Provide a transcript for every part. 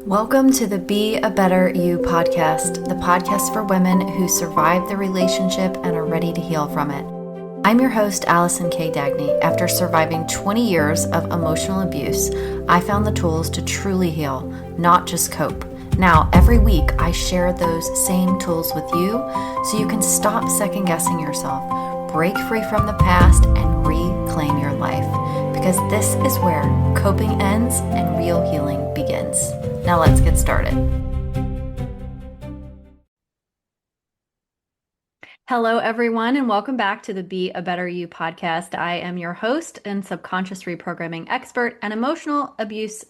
Welcome to the Be a Better You podcast, the podcast for women who survived the relationship and are ready to heal from it. I'm your host, Allison K. Dagny. After surviving 20 years of emotional abuse, I found the tools to truly heal, not just cope. Now, every week, I share those same tools with you so you can stop second guessing yourself, break free from the past, and reclaim your life. Because this is where coping ends and real healing begins. Now let's get started. Hello, everyone, and welcome back to the Be a Better You podcast. I am your host and subconscious reprogramming expert and emotional abuse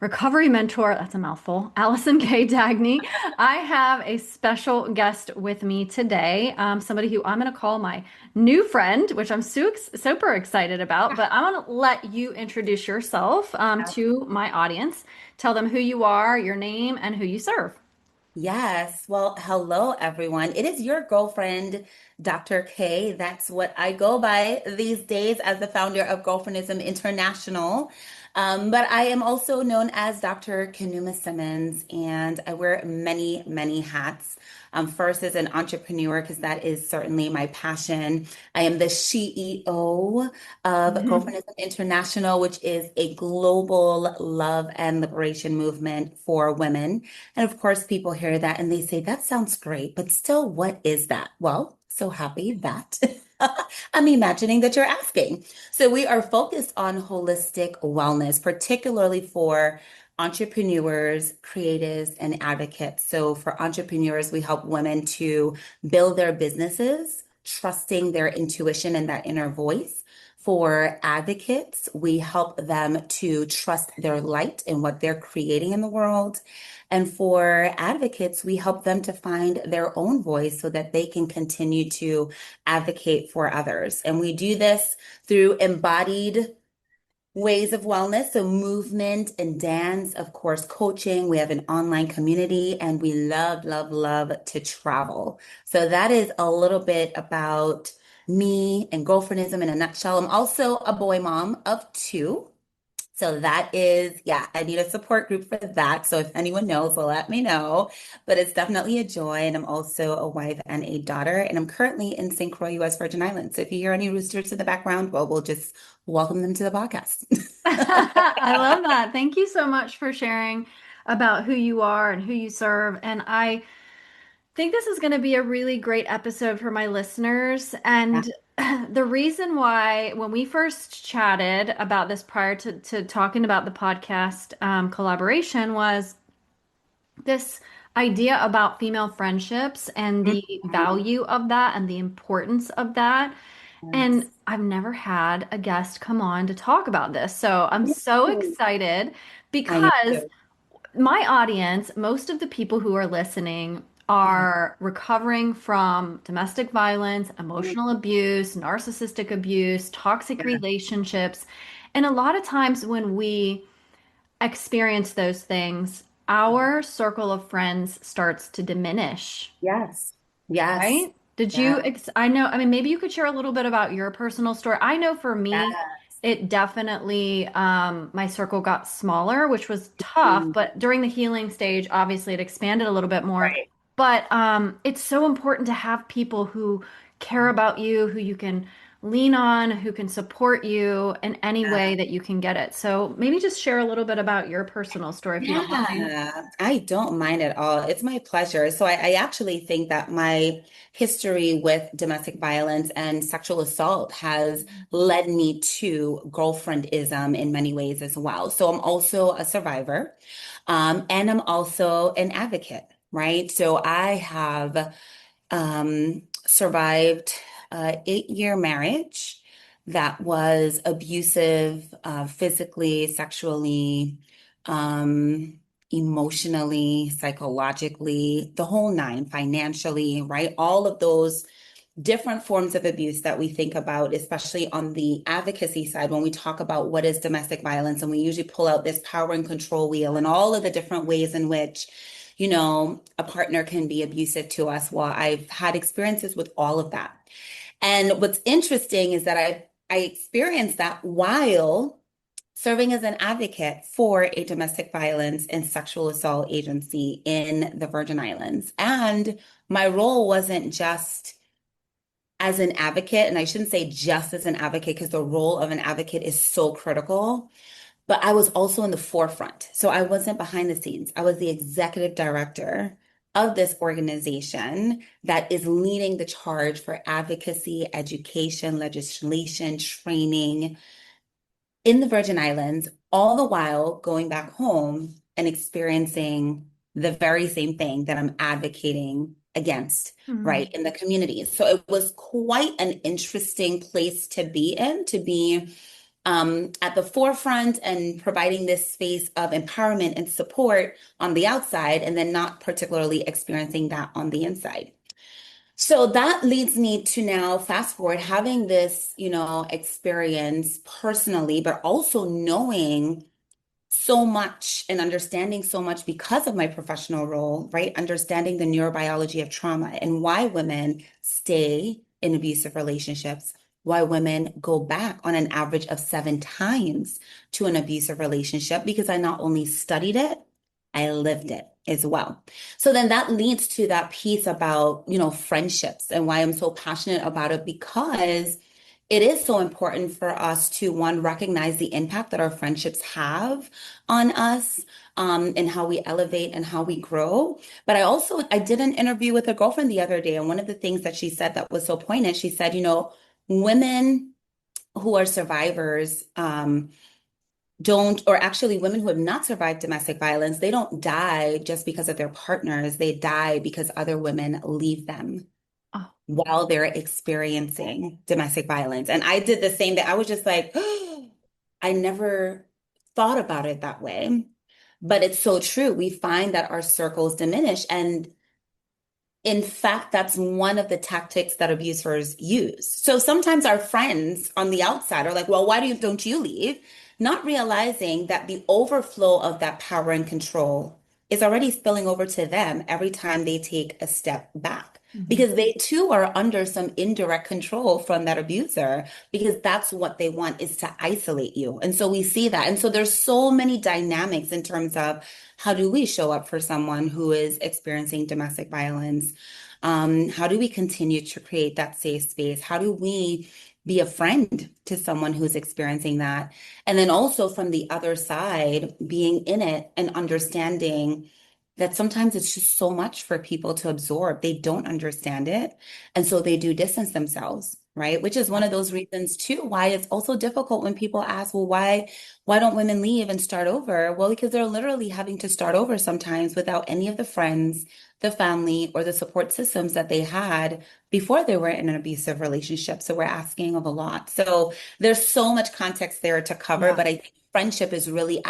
recovery mentor. That's a mouthful. Allison K. Dagny. I have a special guest with me today, somebody who I'm going to call my new friend, which I'm super excited about. But I want to let you introduce yourself to my audience. Tell them who you are, your name, and who you serve. Yes. Well, hello, everyone. It is your girlfriend, Dr. K. That's what I go by these days as the founder of Girlfriendism International. But I am also known as Dr. Kanuma Simmons, and I wear many, many hats. First, as an entrepreneur, because that is certainly my passion. I am the CEO of Girlfriendism International, which is a global love and liberation movement for women. And of course, people hear that and they say, that sounds great, but still, what is that? Well, so happy that I'm imagining that you're asking. So, we are focused on holistic wellness, particularly for entrepreneurs, creatives, and advocates. So, for entrepreneurs, we help women to build their businesses, trusting their intuition and that inner voice. For advocates, we help them to trust their light and what they're creating in the world. And for advocates, we help them to find their own voice so that they can continue to advocate for others. And we do this through embodied ways of wellness. So, movement and dance, of course, coaching. We have an online community and we love, love, love to travel. So, that is a little bit about me and girlfriendism in a nutshell. I'm also a boy mom of two. So that is, yeah, I need a support group for that. So if anyone knows, let me know. But it's definitely a joy. And I'm also a wife and a daughter. And I'm currently in St. Croix, U.S. Virgin Islands. So if you hear any roosters in the background, well, we'll just welcome them to the podcast. I love that. Thank you so much for sharing about who you are and who you serve. And I think this is going to be a really great episode for my listeners. Yeah. And the reason why, when we first chatted about this prior to talking about the podcast collaboration, was this idea about female friendships and the Mhm. value of that and the importance of that. And Yes. I've never had a guest come on to talk about this. So I'm so Ooh, excited I am because too. my audience, most of the people who are listening Yeah. are recovering from domestic violence, Mm, emotional abuse, narcissistic abuse, toxic yeah. relationships. And a lot of times when we experience those things, our circle of friends starts to diminish, Yes. Yes. right? Did Yeah. you, I know, I mean, maybe you could share a little bit about your personal story. I know for me, Yes. it definitely, my circle got smaller, which was tough, Mm, but during the healing stage, obviously it expanded a little bit more. right. But it's so important to have people who care about you, who you can lean on, who can support you in any way that you can get it. So maybe just share a little bit about your personal story if you don't mind. Yeah, I don't mind at all. It's my pleasure. So I actually think that my history with domestic violence and sexual assault has led me to girlfriendism in many ways as well. So I'm also a survivor, and I'm also an advocate, right? So I have survived an 8-year marriage that was abusive, physically, sexually, emotionally, psychologically, the whole nine, financially, right? All of those different forms of abuse that we think about, especially on the advocacy side, when we talk about what is domestic violence, and we usually pull out this power and control wheel and all of the different ways in which, a partner can be abusive to us. Well, I've had experiences with all of that. And what's interesting is that I experienced that while serving as an advocate for a domestic violence and sexual assault agency in the Virgin Islands. And my role wasn't just as an advocate, and I shouldn't say just as an advocate because the role of an advocate is so critical, but I was also in the forefront. So I wasn't behind the scenes. I was the executive director of this organization that is leading the charge for advocacy, education, legislation, training in the Virgin Islands, all the while going back home and experiencing the very same thing that I'm advocating against, right, Mm. in the communities. So it was quite an interesting place to be in, to be at the forefront and providing this space of empowerment and support on the outside, and then not particularly experiencing that on the inside. So that leads me to now fast forward, having this, experience personally, but also knowing so much and understanding so much because of my professional role, right? Understanding the neurobiology of trauma and why women stay in abusive relationships, why women go back on an average of 7 times to an abusive relationship, because I not only studied it, I lived it as well. So then that leads to that piece about, friendships and why I'm so passionate about it, because it is so important for us to, one, recognize the impact that our friendships have on us, and how we elevate and how we grow. But I did an interview with a girlfriend the other day, and one of the things that she said that was so poignant, she said, women who are survivors, don't, or actually women who have not survived domestic violence, they don't die just because of their partners. They die because other women leave them Oh, while they're experiencing domestic violence. And I did the same thing. I was just like, I never thought about it that way. But it's so true. We find that our circles diminish. And in fact, that's one of the tactics that abusers use. So sometimes our friends on the outside are like, well, don't you leave? Not realizing that the overflow of that power and control is already spilling over to them every time they take a step back. mhm. Because they too are under some indirect control from that abuser, because that's what they want, is to isolate you. And so we see that. And so there's so many dynamics in terms of how do we show up for someone who is experiencing domestic violence? How do we continue to create that safe space? How do we be a friend to someone who's experiencing that? And then also from the other side, being in it and understanding that sometimes it's just so much for people to absorb. They don't understand it. And so they do distance themselves, right? Which is one of those reasons too, why it's also difficult when people ask, well, why don't women leave and start over? Well, because they're literally having to start over sometimes without any of the friends, the family, or the support systems that they had before they were in an abusive relationship. So we're asking of a lot. So there's so much context there to cover, Yeah. but I think friendship is really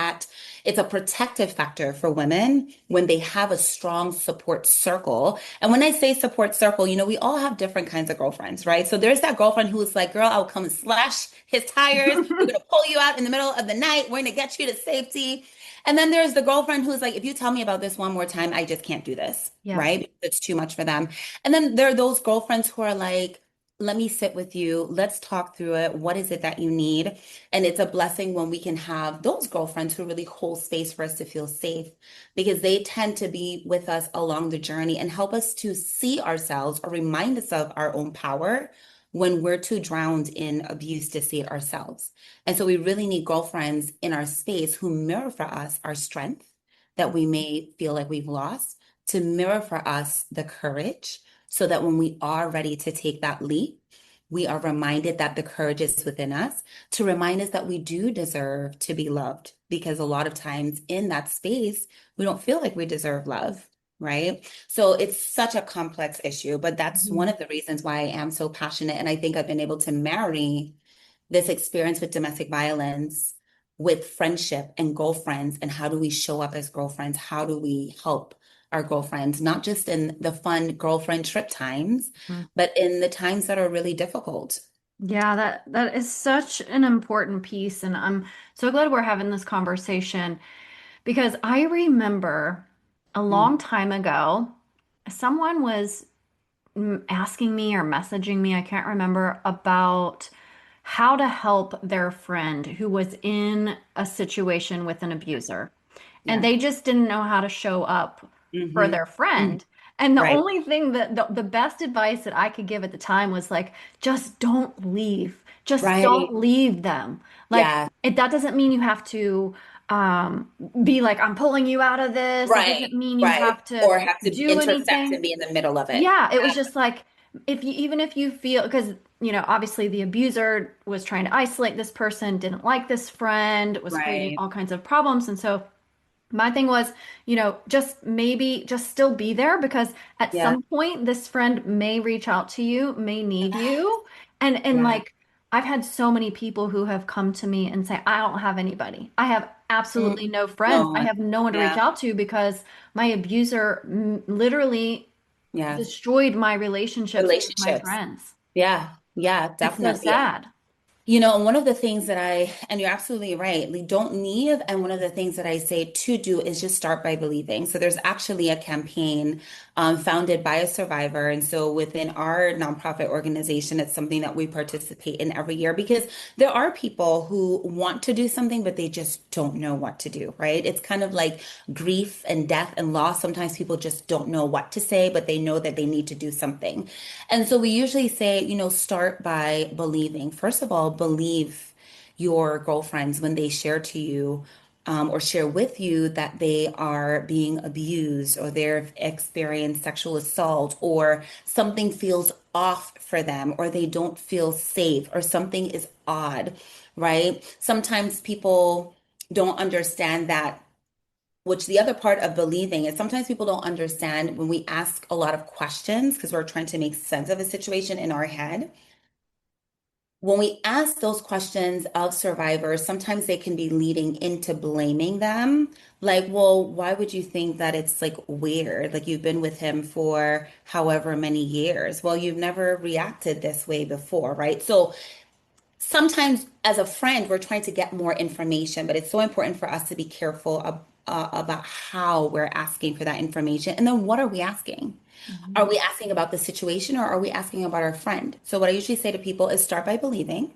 it's a protective factor for women when they have a strong support circle. And when I say support circle, we all have different kinds of girlfriends, right? So there's that girlfriend who's like, girl, I'll come and slash his tires. We're going to pull you out in the middle of the night. We're going to get you to safety. And then there's the girlfriend who's like, if you tell me about this one more time, I just can't do this, Yeah. right? It's too much for them. And then there are those girlfriends who are like, let me sit with you. Let's talk through it. What is it that you need? And it's a blessing when we can have those girlfriends who really hold space for us to feel safe, because they tend to be with us along the journey and help us to see ourselves or remind us of our own power when we're too drowned in abuse to see it ourselves. And so we really need girlfriends in our space who mirror for us our strength that we may feel like we've lost, to mirror for us the courage, so that when we are ready to take that leap, we are reminded that the courage is within us, to remind us that we do deserve to be loved. Because a lot of times in that space, we don't feel like we deserve love, right? So it's such a complex issue, but that's one Mhm. of the reasons why I am so passionate. And I think I've been able to marry this experience with domestic violence with friendship and girlfriends. And how do we show up as girlfriends? How do we help our girlfriends, not just in the fun girlfriend trip times, Mhm. but in the times that are really difficult? Yeah, that is such an important piece, and I'm so glad we're having this conversation because I remember a Mm. long time ago, someone was asking me or messaging me, I can't remember, about how to help their friend who was in a situation with an abuser. And Yeah. they just didn't know how to show up for Hmm. their friend. And the Right. only thing that the best advice that I could give at the time was like, just don't leave. Just don't Right. leave them. Like, Yeah. that doesn't mean you have to be like, I'm pulling you out of this. It Right. doesn't mean you Right. have to Or have to do intersect anything. and be in the middle of it. Yeah, it was just like if you even if you feel because obviously the abuser was trying to isolate this person, didn't like this friend, was creating Right. all kinds of problems, and so my thing was, just maybe just still be there because at Yeah. some point this friend may reach out to you, may need you. And Yeah. like I've had so many people who have come to me and say, I don't have anybody. I have Mm. absolutely no No friends. I one. have no one to reach Yeah. out to because my abuser literally Yeah. destroyed my relationships with my Relationships. friends. Yeah. Yeah, It's so definitely. sad. And one of the things and you're absolutely right, we don't need, and one of the things that I say to do is just start by believing. So there's actually a campaign founded by a survivor. And so within our nonprofit organization, it's something that we participate in every year because there are people who want to do something, but they just don't know what to do, right? It's kind of like grief and death and loss. Sometimes people just don't know what to say, but they know that they need to do something. And so we usually say, start by believing. First of all, believe your girlfriends when they share to you or share with you that they are being abused or they've experienced sexual assault or something feels off for them or they don't feel safe or something is odd, right? Sometimes people don't understand that, which the other part of believing is sometimes people don't understand when we ask a lot of questions because we're trying to make sense of a situation in our head. When we ask those questions of survivors, sometimes they can be leading into blaming them. Like, well, why would you think that it's like weird? Like, you've been with him for however many years. Well, you've never reacted this way before, right? So, sometimes as a friend, we're trying to get more information, but it's so important for us to be careful about how we're asking for that information. And then what are we asking? Are Mhm. we asking about the situation or are we asking about our friend? So, what I usually say to people is start by believing.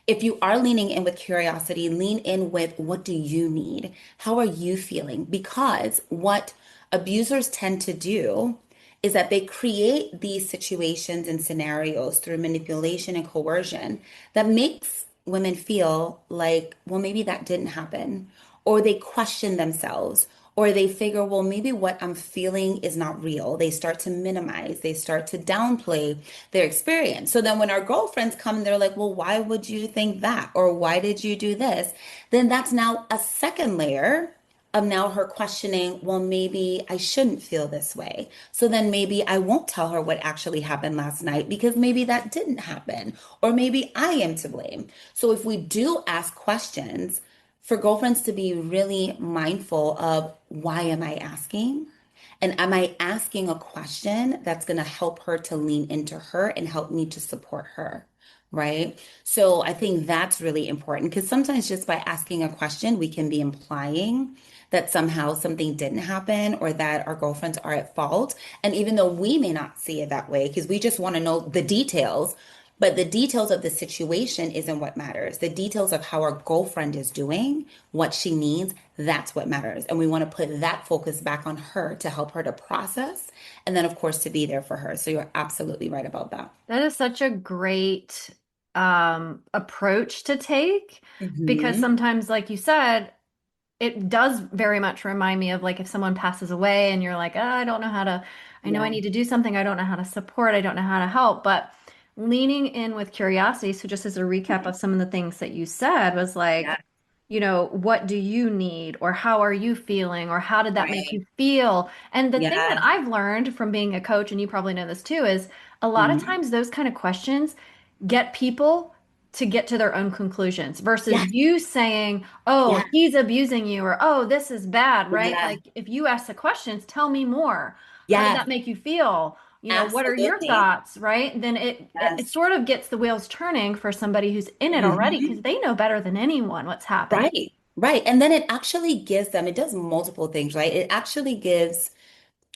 If you are leaning in with curiosity, lean in with what do you need? How are you feeling? Because what abusers tend to do is that they create these situations and scenarios through manipulation and coercion that makes women feel like, well, maybe that didn't happen, or they question themselves, or they figure, well, maybe what I'm feeling is not real. They start to minimize, they start to downplay their experience. So then when our girlfriends come, they're like, well, why would you think that? Or why did you do this? Then that's now a second layer of now her questioning, well, maybe I shouldn't feel this way. So then maybe I won't tell her what actually happened last night because maybe that didn't happen. Or maybe I am to blame. So if we do ask questions, for girlfriends to be really mindful of why am I asking? And am I asking a question that's going to help her to lean into her and help me to support her? Right. So I think that's really important because sometimes just by asking a question, we can be implying that somehow something didn't happen or that our girlfriends are at fault. And even though we may not see it that way, because we just want to know the details, but the details of the situation isn't what matters. The details of how our girlfriend is doing, what she needs, that's what matters. And we want to put that focus back on her to help her to process. And then, of course, to be there for her. So you're absolutely right about that. That is such a great approach to take because Hmm. sometimes, like you said, it does very much remind me of like if someone passes away and you're like, oh, I don't know how to, I know I Yeah. need to do something, I don't know how to support, I don't know how to help. But leaning in with curiosity, so just as a recap of some of the things that you said, was Yeah. like, what do you need? Or how are you feeling? Or how did that make Right. you feel? And the thing that Yeah. I've learned from being a coach, and you probably know this too, is a lot of Mhm. times those kind of questions get people to get to their own conclusions versus Yeah. you saying, oh, Yeah. he's abusing you, or oh, this is bad, right? Yeah. Like if you ask the questions, tell me more. How did Yeah. that make you feel? What are your Absolutely. thoughts, right? Then it Yes. sort of gets the wheels turning for somebody who's in it already because Mhm. they know better than anyone what's happening. Right. Right. And then it actually gives them, it does multiple things, right? It actually gives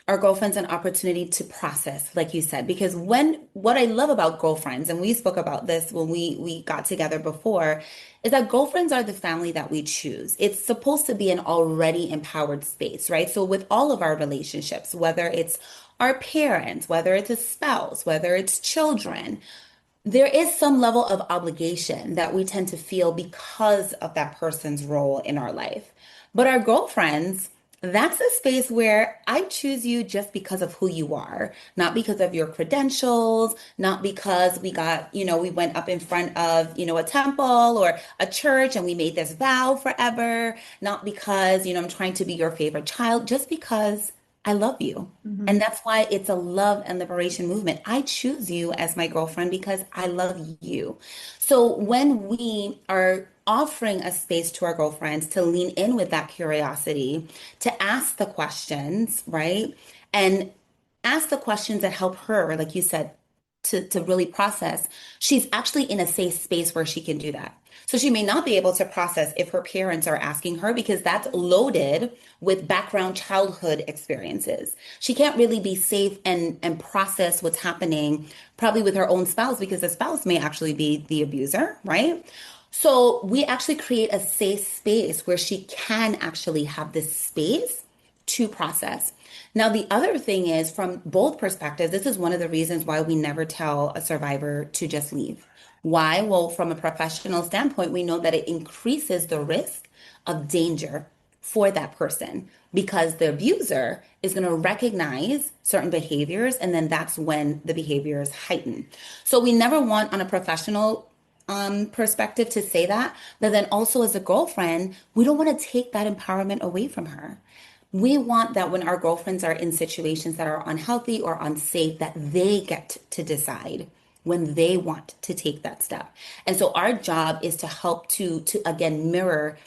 our girlfriends an opportunity to process, like you said, because what I love about girlfriends, and we spoke about this when we got together before, is that girlfriends are the family that we choose. It's supposed to be an already empowered space, right? So with all of our relationships, whether it's our parents, whether it's a spouse, whether it's children, there is some level of obligation that we tend to feel because of that person's role in our life. But our girlfriends, that's a space where I choose you just because of who you are, not because of your credentials, not because we went up in front of, a temple or a church and we made this vow forever, not because, I'm trying to be your favorite child, just because I love you. And Mhm. that's why it's a love and liberation movement. I choose you as my girlfriend because I love you. So when we are offering a space to our girlfriends to lean in with that curiosity, to ask the questions, right? And ask the questions that help her, like you said, to really process, she's actually in a safe space where she can do that. So she may not be able to process if her parents are asking her because that's loaded with background childhood experiences. She can't really be safe and process what's happening probably with her own spouse because the spouse may actually be the abuser, right? So we actually create a safe space where she can actually have this space to process. Now, the other thing is from both perspectives, this is one of the reasons why we never tell a survivor to just leave. Why? Well, from a professional standpoint, we know that it increases the risk of danger for that person because the abuser is going to recognize certain behaviors and then that's when the behaviors heighten. So we never want on a professional perspective to say that, but then also as a girlfriend, we don't want to take that empowerment away from her. We want that when our girlfriends are in situations that are unhealthy or unsafe, that they get to decide when they want to take that step. And so our job is to help to again mirror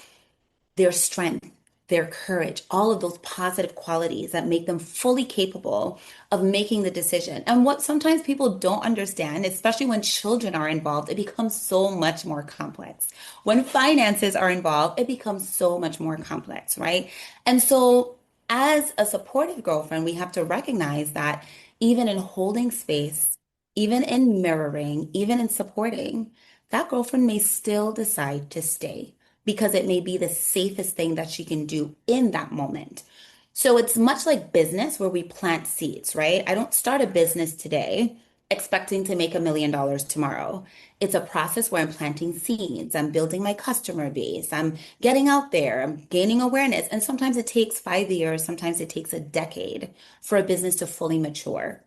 their strength, their courage, all of those positive qualities that make them fully capable of making the decision. And what sometimes people don't understand, especially when children are involved, it becomes so much more complex. When finances are involved, it becomes so much more complex, right? And so, as a supportive girlfriend, we have to recognize that even in holding space, even in mirroring, even in supporting, that girlfriend may still decide to stay because it may be the safest thing that she can do in that moment. So it's much like business where we plant seeds, right? I don't start a business today expecting to make $1 million tomorrow. It's a process where I'm planting seeds, I'm building my customer base, I'm getting out there, I'm gaining awareness. And sometimes it takes 5 years, sometimes it takes a decade for a business to fully mature.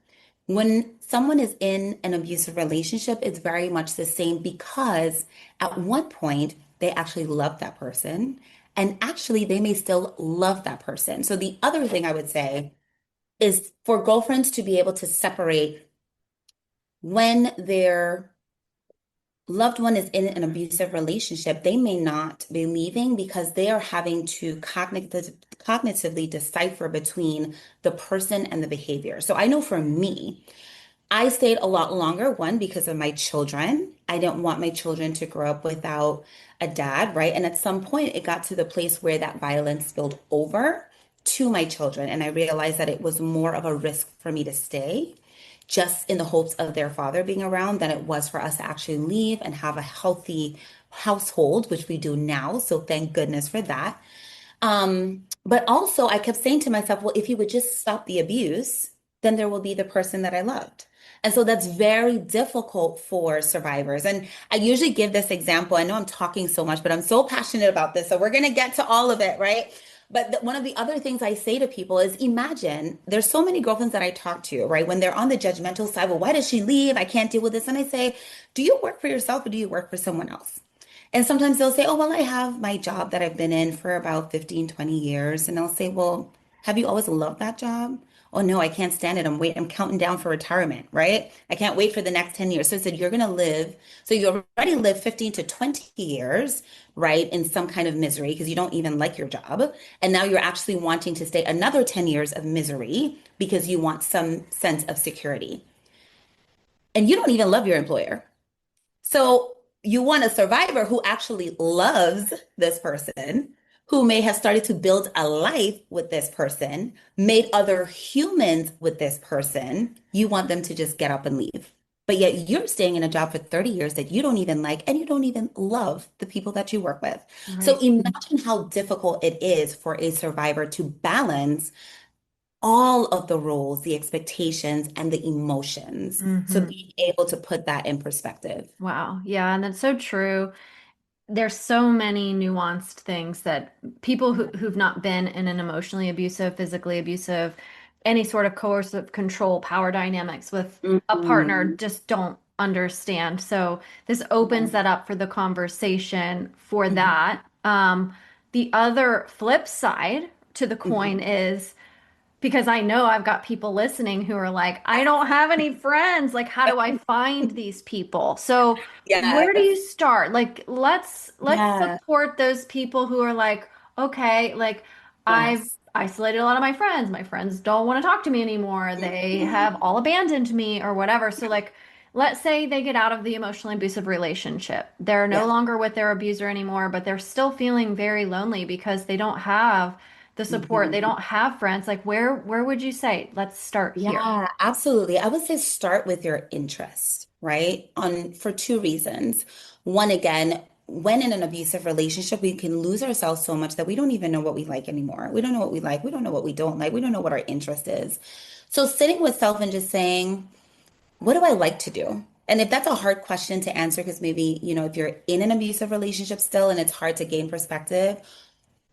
When someone is in an abusive relationship, it's very much the same because at one point they actually love that person and actually they may still love that person. So the other thing I would say is for girlfriends to be able to separate when their loved one is in an abusive relationship, they may not be leaving because they are having to cognitively decipher between the person and the behavior. So I know for me, I stayed a lot longer, one, because of my children. I didn't want my children to grow up without a dad, right? And at some point, it got to the place where that violence spilled over to my children. And I realized that it was more of a risk for me to stay just in the hopes of their father being around than it was for us to actually leave and have a healthy household, which we do now. So thank goodness for that. But also, I kept saying to myself, well, if you would just stop the abuse, then there will be the person that I loved. And so that's very difficult for survivors. And I usually give this example. I know I'm talking so much, but I'm so passionate about this. So we're going to get to all of it, right? But one of the other things I say to people is imagine there's so many girlfriends that I talk to, right? When they're on the judgmental side, well, why does she leave? I can't deal with this. And I say, do you work for yourself or do you work for someone else? And sometimes they'll say, oh, well, I have my job that I've been in for about 15, 20 years. And I'll say, well, have you always loved that job? Oh, no, I can't stand it. I'm counting down for retirement, right? I can't wait for the next 10 years. So I said, you're going to live. So you already live 15 to 20 years, right, in some kind of misery because you don't even like your job. And now you're actually wanting to stay another 10 years of misery because you want some sense of security. And you don't even love your employer. So you want a survivor who actually loves this person, who may have started to build a life with this person, made other humans with this person, you want them to just get up and leave. But yet you're staying in a job for 30 years that you don't even like and you don't even love the people that you work with. So Right. imagine how difficult it is for a survivor to balance all of the roles, the expectations, and the emotions. So Hmm. being able to put that in perspective. Wow. Yeah, and that's so true. There's so many nuanced things that people who've not been in an emotionally abusive, physically abusive, any sort of coercive control power dynamics with a partner Mhm. just don't understand. So this opens Yeah. that up for the conversation for Mhm. that. The other flip side to the coin Mhm. is because I know I've got people listening who are like, I don't have any friends. Like, how do I find these people? So, where do you Yes. start? Like, let's Yeah. support those people who are like, okay, like I've Yes. isolated a lot of my friends. My friends don't want to talk to me anymore. They have all abandoned me or whatever. So, like, let's say they get out of the emotionally abusive relationship. They're no Yeah. longer with their abuser anymore, but they're still feeling very lonely because they don't have the support. They Mhm. don't have friends. Like where would you say, let's start here? Yeah, absolutely. I would say start with your interest, right? On for two reasons. One, again, when in an abusive relationship, we can lose ourselves so much that we don't even know what we like anymore. We don't know what we like. We don't know what we don't like. We don't know what our interest is. So sitting with self and just saying, what do I like to do? And if that's a hard question to answer, because maybe, if you're in an abusive relationship still and it's hard to gain perspective,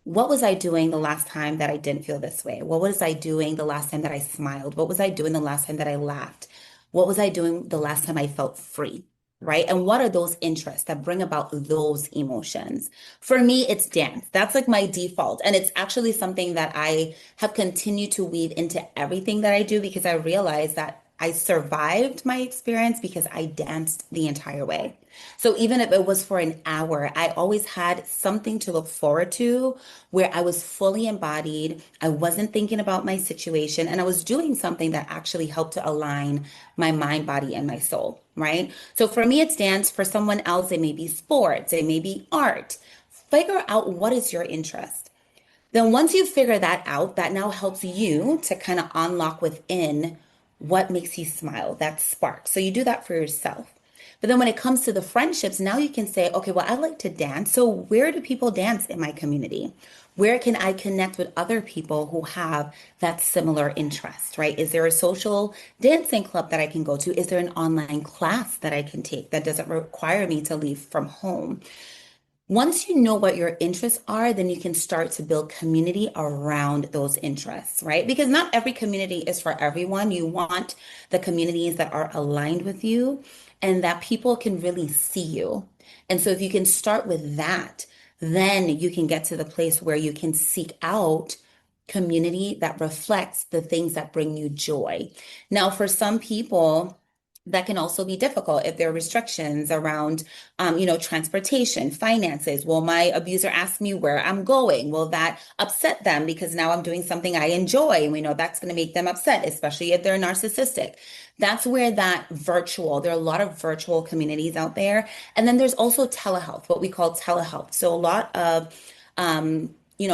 what was I doing the last time that I didn't feel this way? What was I doing the last time that I smiled? What was I doing the last time that I laughed? What was I doing the last time I felt free? Right? And what are those interests that bring about those emotions? For me, it's dance. That's like my default. And it's actually something that I have continued to weave into everything that I do because I realized that I survived my experience because I danced the entire way. So even if it was for an hour, I always had something to look forward to where I was fully embodied. I wasn't thinking about my situation and I was doing something that actually helped to align my mind, body, and my soul, right? So for me, it's dance. For someone else, it may be sports, it may be art. Figure out what is your interest. Then once you figure that out, that now helps you to kind of unlock within what makes you smile, that spark. So you do that for yourself. But then when it comes to the friendships, now you can say, okay, well, I like to dance. So where do people dance in my community? Where can I connect with other people who have that similar interest, right? Is there a social dancing club that I can go to? Is there an online class that I can take that doesn't require me to leave from home? Once you know what your interests are, then you can start to build community around those interests, right? Because not every community is for everyone. You want the communities that are aligned with you and that people can really see you. And so if you can start with that, then you can get to the place where you can seek out community that reflects the things that bring you joy. Now, for some people, that can also be difficult if there are restrictions around transportation, finances. Will my abuser ask me where I'm going? Will that upset them because now I'm doing something I enjoy? And we know that's going to make them upset, especially if they're narcissistic. That's where there are a lot of virtual communities out there. And then there's also telehealth, what we call telehealth. So a lot of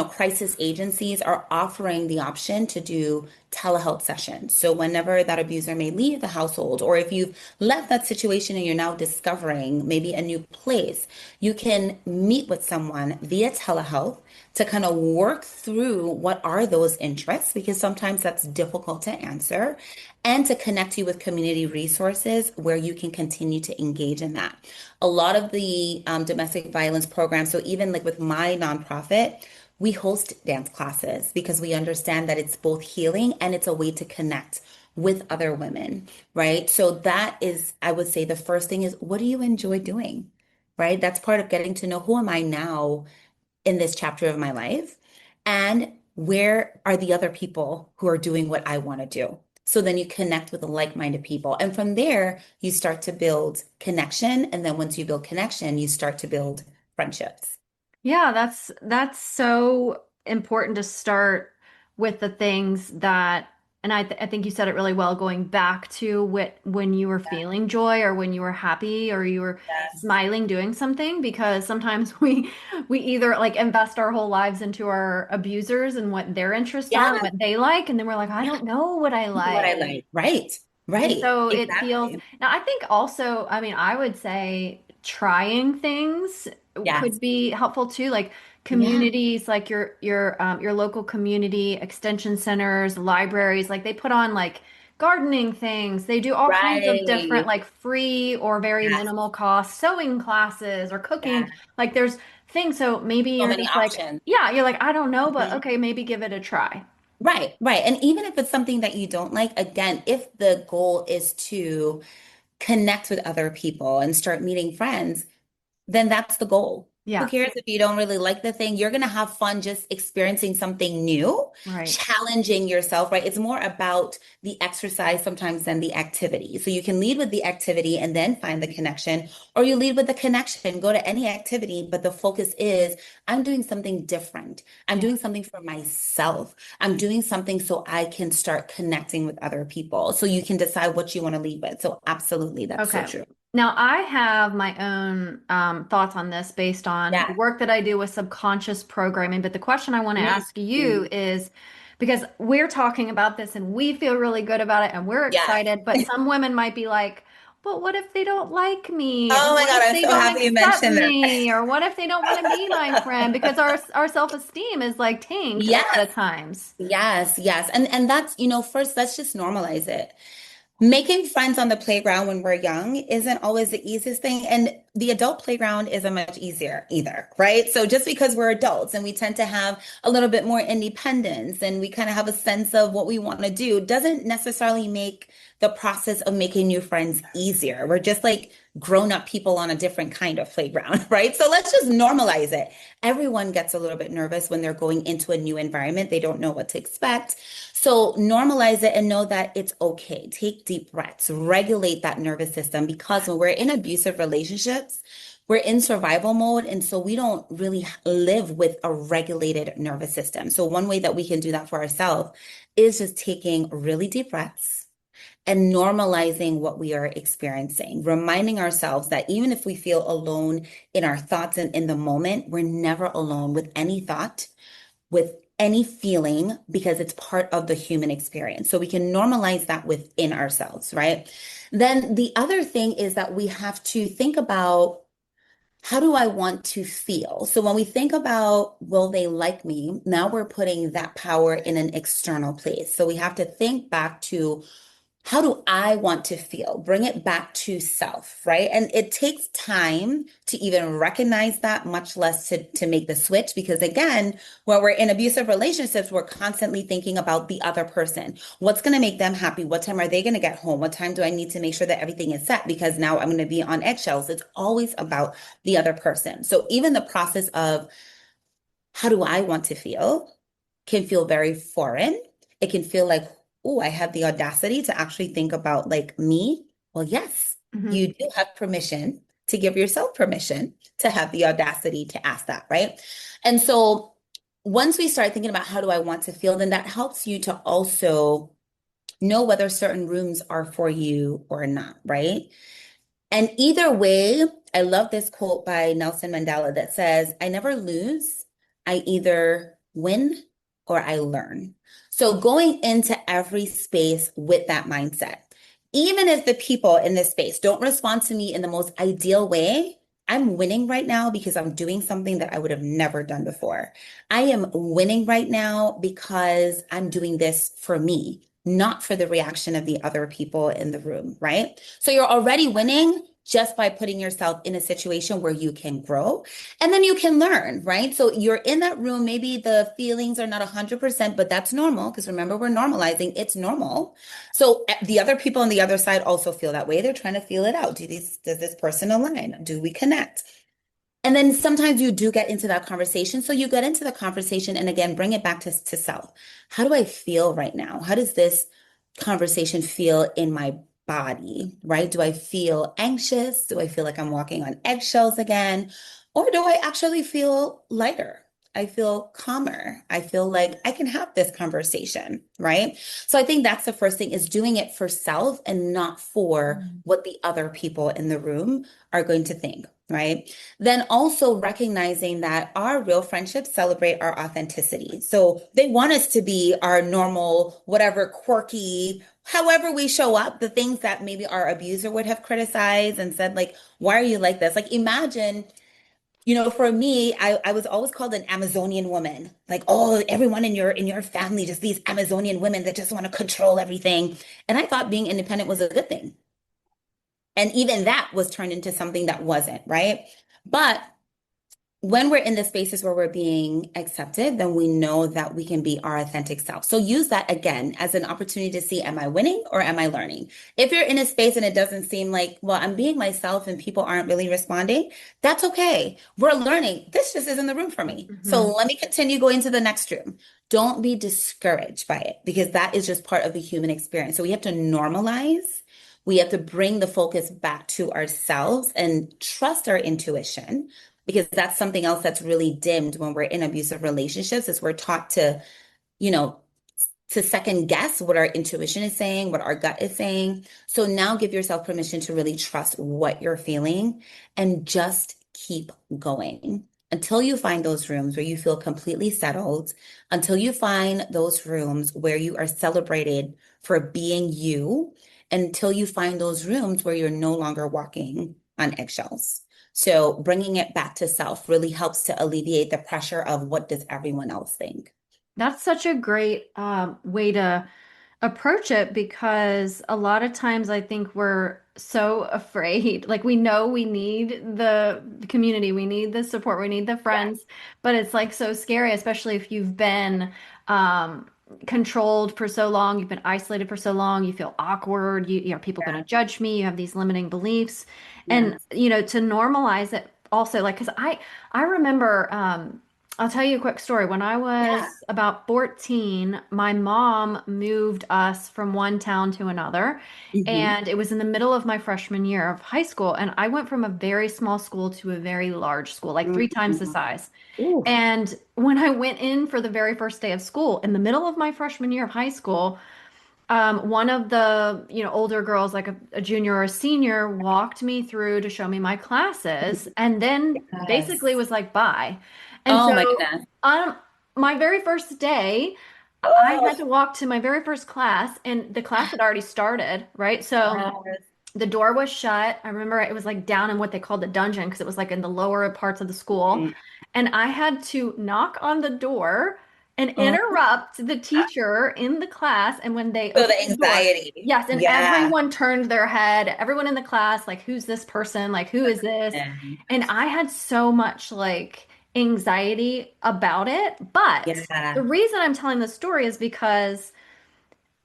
crisis agencies are offering the option to do telehealth sessions. So whenever that abuser may leave the household, or if you've left that situation and you're now discovering maybe a new place, you can meet with someone via telehealth to kind of work through what are those interests, because sometimes that's difficult to answer, and to connect you with community resources where you can continue to engage in that. A lot of the domestic violence programs, so even like with my nonprofit, we host dance classes because we understand that it's both healing and it's a way to connect with other women, right? So that is, I would say the first thing is, what do you enjoy doing, right? That's part of getting to know who am I now in this chapter of my life, and where are the other people who are doing what I want to do. So then you connect with the like-minded people. And from there, you start to build connection. And then once you build connection, you start to build friendships. Yeah, that's so important to start with the things that, And I think you said it really well, going back to when you were feeling joy or when you were happy or you were Yes. smiling doing something, because sometimes we either like invest our whole lives into our abusers and what their interests are, Yeah. what they like, and then we're like, I don't know what I What I like. like. Right. And Right. so it feels, Exactly. now I think also, I mean, I would say trying things Yes. could be helpful too, like Yeah. communities, like your local community extension centers, libraries, like they put on like gardening things. They do all kinds of different Right. like free or very Yes. minimal cost sewing classes or Yeah. cooking. Like there's things. So maybe So you're many just like, options. yeah, you're like, I don't know, but Mhm. okay, maybe give it a try. Right. Right. And even if it's something that you don't like, again, if the goal is to connect with other people and start meeting friends, then that's the goal. Who Yeah, cares if you don't really like the thing? You're going to have fun just experiencing something new, right. challenging yourself, right? It's more about the exercise sometimes than the activity. So you can lead with the activity and then find the connection, or you lead with the connection, go to any activity, but the focus is I'm doing something different. I'm Yeah. doing something for myself. I'm doing something so I can start connecting with other people. So you can decide what you want to lead with. So absolutely, that's so Okay. true. Now, I have my own thoughts on this based on the Yeah. work that I do with subconscious programming. But the question I want to ask you Mhm. is, because we're talking about this and we feel really good about it and we're Yes. excited, but some women might be like, but what if they don't like me? Or Oh my what God, if I'm they so don't happy you accept mentioned me? that. Or what if they don't want to be my friend? Because our self-esteem is like tanked a lot Yes, of times. yes, yes. And that's, first let's just normalize it. Making friends on the playground when we're young isn't always the easiest thing. And the adult playground isn't much easier either, right? So just because we're adults and we tend to have a little bit more independence and we kind of have a sense of what we want to do doesn't necessarily make the process of making new friends easier. We're just like grown up people on a different kind of playground, right? So let's just normalize it. Everyone gets a little bit nervous when they're going into a new environment. They don't know what to expect. So normalize it and know that it's okay. Take deep breaths, regulate that nervous system because when we're in abusive relationships, we're in survival mode. And so we don't really live with a regulated nervous system. So one way that we can do that for ourselves is just taking really deep breaths and normalizing what we are experiencing, reminding ourselves that even if we feel alone in our thoughts and in the moment, we're never alone with any thought, with any feeling, because it's part of the human experience. So we can normalize that within ourselves, right? Then the other thing is that we have to think about how do I want to feel? So when we think about, will they like me? Now we're putting that power in an external place. So we have to think back to how do I want to feel? Bring it back to self, right? And it takes time to even recognize that, much less to make the switch. Because again, when we're in abusive relationships, we're constantly thinking about the other person. What's going to make them happy? What time are they going to get home? What time do I need to make sure that everything is set? Because now I'm going to be on eggshells. It's always about the other person. So even the process of how do I want to feel can feel very foreign. It can feel like, oh, I have the audacity to actually think about like me. Well, yes, Mhm. you do have permission to give yourself permission to have the audacity to ask that, right? And so once we start thinking about how do I want to feel, then that helps you to also know whether certain rooms are for you or not, right? And either way, I love this quote by Nelson Mandela that says, I never lose. I either win or I learn. So going into every space with that mindset, even if the people in this space don't respond to me in the most ideal way, I'm winning right now because I'm doing something that I would have never done before. I am winning right now because I'm doing this for me, not for the reaction of the other people in the room, right? So you're already winning just by putting yourself in a situation where you can grow and then you can learn, right? So you're in that room, maybe the feelings are not 100%, but that's normal because remember, we're normalizing, it's normal. So the other people on the other side also feel that way. They're trying to feel it out. Does this person align? Do we connect? And then sometimes you do get into that conversation. So you get into the conversation and again, bring it back to self. How do I feel right now? How does this conversation feel in my body, right? Do I feel anxious? Do I feel like I'm walking on eggshells again? Or do I actually feel lighter? I feel calmer. I feel like I can have this conversation, right? So I think that's the first thing is doing it for self and not for Mm. what the other people in the room are going to think, right? Then also recognizing that our real friendships celebrate our authenticity. So they want us to be our normal, whatever quirky, however we show up, the things that maybe our abuser would have criticized and said, like, why are you like this? Like, imagine for me, I was always called an Amazonian woman. Like, oh, everyone in your family, just these Amazonian women that just want to control everything. And I thought being independent was a good thing. And even that was turned into something that wasn't, right? But when we're in the spaces where we're being accepted, then we know that we can be our authentic self. So use that again as an opportunity to see, am I winning or am I learning? If you're in a space and it doesn't seem like, well, I'm being myself and people aren't really responding, that's okay. We're learning. This just isn't the room for me. So Mhm. let me continue going to the next room. Don't be discouraged by it because that is just part of the human experience. So we have to normalize. We have to bring the focus back to ourselves and trust our intuition because that's something else that's really dimmed when we're in abusive relationships is we're taught you know to second guess what our intuition is saying, what our gut is saying. So now give yourself permission to really trust what you're feeling and just keep going until you find those rooms where you feel completely settled, until you find those rooms where you are celebrated for being you, until you find those rooms where you're no longer walking on eggshells. So bringing it back to self really helps to alleviate the pressure of what does everyone else think. That's such a great way to approach it because a lot of times I think we're so afraid. Like we know we need the community, we need the support, we need the Yeah. friends, but it's like so scary, especially if you've been controlled for so long, you've been isolated for so long, you feel awkward, are people going to judge me? You have these limiting beliefs. And Yes. to normalize it also like because I remember I'll tell you a quick story. When I Yeah. was about 14, my mom moved us from one town to another. Hmm. And it was in the middle of my freshman year of high school. And I went from a very small school to a very large school, like three times the Hmm. size. Ooh. And when I went in for the very first day of school, in the middle of my freshman year of high school, one of the, older girls, like a junior or a senior, walked me through to show me my classes and then basically Yes. was like, bye. And Oh my so goodness. on my very first day, I had Oh, to walk to my very first class, and the class had already started, right? So yes. the door was shut. I remember it was like down in what they called the dungeon because it was like in the lower parts of the school. Mm. And I had to knock on the door and Oh, interrupt the teacher in the class. And when they so opened the the door, anxiety. yes, and Yeah. everyone turned their head, everyone in the class, like, who's this person? Like, who is this? And And I had so much like anxiety about it. But the yeah. reason I'm telling this story is because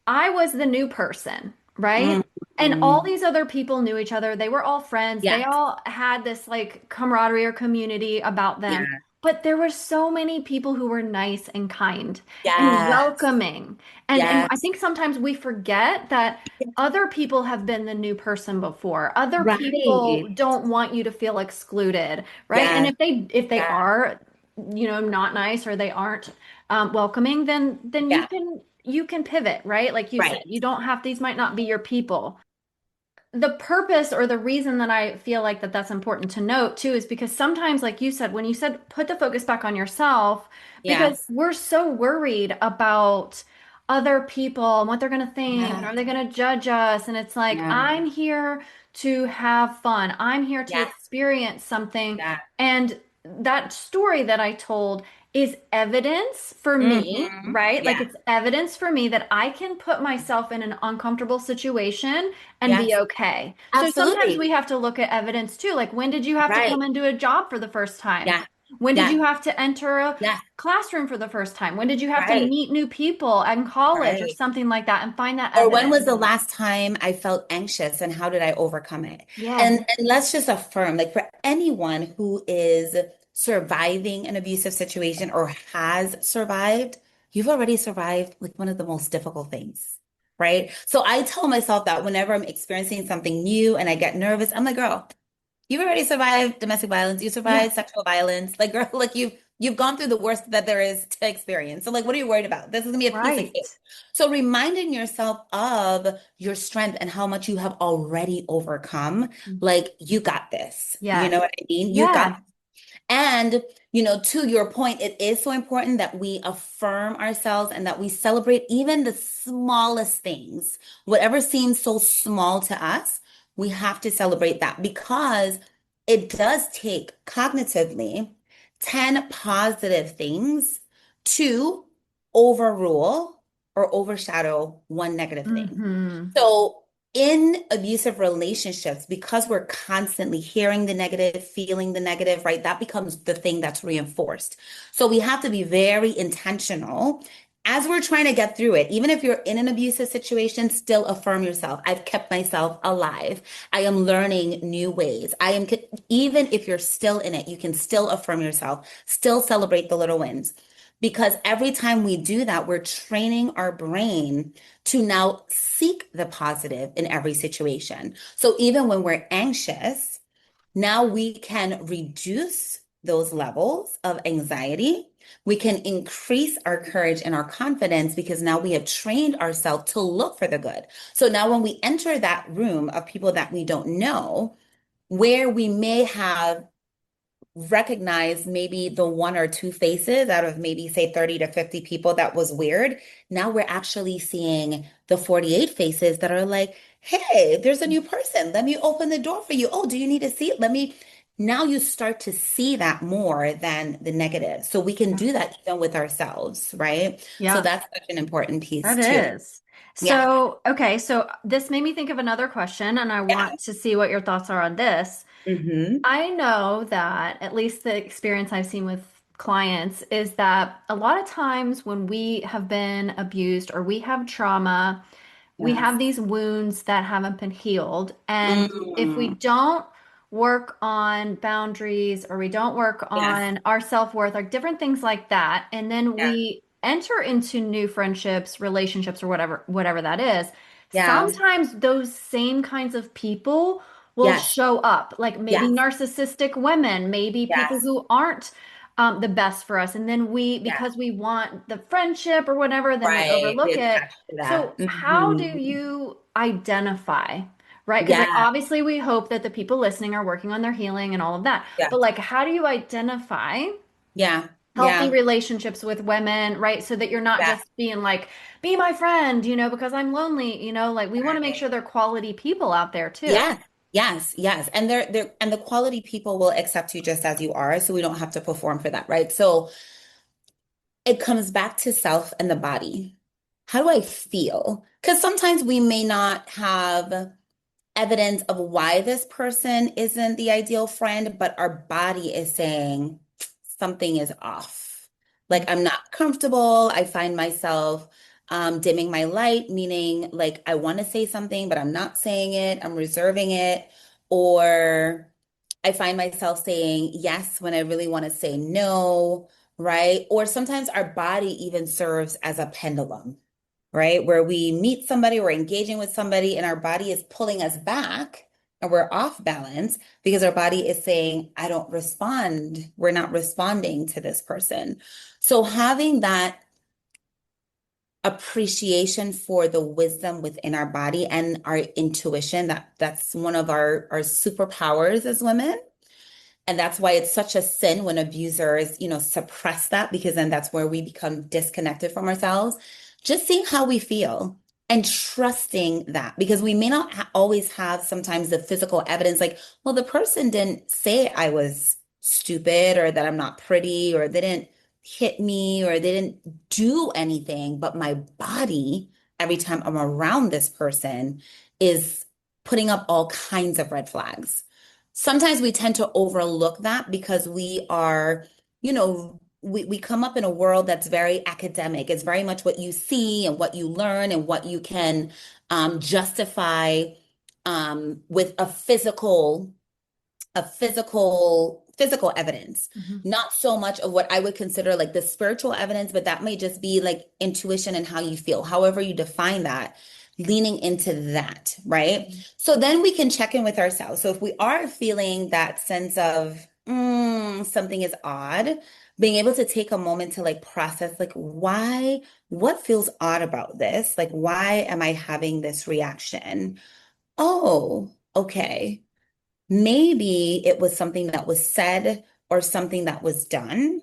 I was the new person, right? And all Mhm. these other people knew each other. They were all friends. They Yes. all had this like camaraderie or community about them. Yeah. But there were so many people who were nice and kind and Yes. welcoming. And I Yes. think sometimes we forget that other people have been the new person before. Other people Right. don't want you to feel excluded, right? And Yes. if they Yeah. are, not nice or they aren't welcoming, then you Yeah. can pivot, right? Like you said, Right. you don't have these might not be your people. The purpose or the reason that I feel like that's important to note too is because sometimes, like you said, when you said put the focus back on yourself, because Yes. we're so worried about other people and what they're going to think and Yes. are they going to judge us? And it's like, Yeah. I'm here to have fun. I'm here to Yes. experience something. Yeah. And that story that I told is evidence for me, Hmm. right? Like Yeah. it's evidence for me that I can put myself in an uncomfortable situation and be Yes. okay. So sometimes we Absolutely. have to look at evidence too. Like when did you have to come Right. into a job for the first time? Yeah. When did Yeah. you have to enter a Yeah. classroom for the first time? When did you have to Right. meet new people in college or Right. something like that and find that Or when evidence? was the last time I felt anxious and how did I overcome it? Yes. And let's just affirm, like for anyone who is surviving an abusive situation or has survived, you've already survived like one of the most difficult things, right? So I tell myself that whenever I'm experiencing something new and I get nervous, I'm like, girl, you've already survived domestic violence, you Yes. survived sexual violence, like girl, like You've gone through the worst that there is to experience. So like, what are you worried about? This is gonna be a piece of Right. cake. So reminding yourself of your strength and how much you have already overcome, like you got this. You know Yes. what I mean? You got Yeah. and, to your point, it is so important that we affirm ourselves and that we celebrate even the smallest things. Whatever seems so small to us, we have to celebrate that because it does take cognitively 10 positive things to overrule or overshadow one negative thing. Hmm. So, in abusive relationships, because we're constantly hearing the negative, feeling the negative, right? That becomes the thing that's reinforced. So, we have to be very intentional as we're trying to get through it. Even if you're in an abusive situation, still affirm yourself. I've kept myself alive. I am learning new ways. Even if you're still in it, you can still affirm yourself, still celebrate the little wins. Because every time we do that, we're training our brain to now seek the positive in every situation. So even when we're anxious, now we can reduce those levels of anxiety. We can increase our courage and our confidence because now we have trained ourselves to look for the good. So now when we enter that room of people that we don't know, where we may have recognize maybe the one or two faces out of maybe say 30 to 50 people that was weird. Now we're actually seeing the 48 faces that are like, hey, there's a new person. Let me open the door for you. Oh, do you need a seat? Now you start to see that more than the negative. So we can Yeah. do that even with ourselves, right? So Yeah, that's such an important piece that too. is. Yeah. So, okay, so this made me think of another question, and I Yeah. want to see what your thoughts are on this. Hmm. I know that at least the experience I've seen with clients is that a lot of times when we have been abused or we have trauma, we Yes. have these wounds that haven't been healed. And if we Mm. don't work on boundaries or we don't work Yes. on our self-worth, like different things like that, and then Yeah. we enter into new friendships, relationships, or whatever that is, Yeah. sometimes those same kinds of people will Yes. show up, like maybe Yes. narcissistic women, maybe people Yes. who aren't the best for us. And then Yes. because we want the friendship or whatever, then we Right. We overlook it. attach to that. So, how do Hmm. you identify, right? Because, like, Yeah. obviously, we hope that the people listening are working on their healing and all of that. Yeah. But, like, how do you identify Yeah. healthy Yeah. relationships with women, right? So that you're not Yeah. just being like, be my friend, because I'm lonely, like, we want to make Right. sure they're quality people out there, too. Yes. Yes. Yes. And and the quality people will accept you just as you are. So we don't have to perform for that. Right. So it comes back to self and the body. How do I feel? Because sometimes we may not have evidence of why this person isn't the ideal friend, but our body is saying something is off. Like I'm not comfortable. I find myself dimming my light, meaning like I want to say something, but I'm not saying it. I'm reserving it. Or I find myself saying yes when I really want to say no, right? Or sometimes our body even serves as a pendulum, right? Where we meet somebody, we're engaging with somebody, and our body is pulling us back and we're off balance because our body is saying, I don't respond. We're not responding to this person. So having that appreciation for the wisdom within our body and our intuition, that's one of our superpowers as women. And that's why it's such a sin when abusers, suppress that because then that's where we become disconnected from ourselves. Just seeing how we feel and trusting that because we may not always have sometimes the physical evidence like, well, the person didn't say I was stupid or that I'm not pretty or they didn't hit me or they didn't do anything, but my body, every time I'm around this person, is putting up all kinds of red flags. Sometimes we tend to overlook that because we come up in a world that's very academic. It's very much what you see and what you learn and what you can justify with a physical evidence, Mhm. not so much of what I would consider like the spiritual evidence, but that may just be like intuition and how you feel, however you define that, leaning into that, right? So then we can check in with ourselves. So if we are feeling that sense of something is odd, being able to take a moment to like process, like, why, what feels odd about this? Like, why am I having this reaction? Oh, okay. Maybe it was something that was said or something that was done.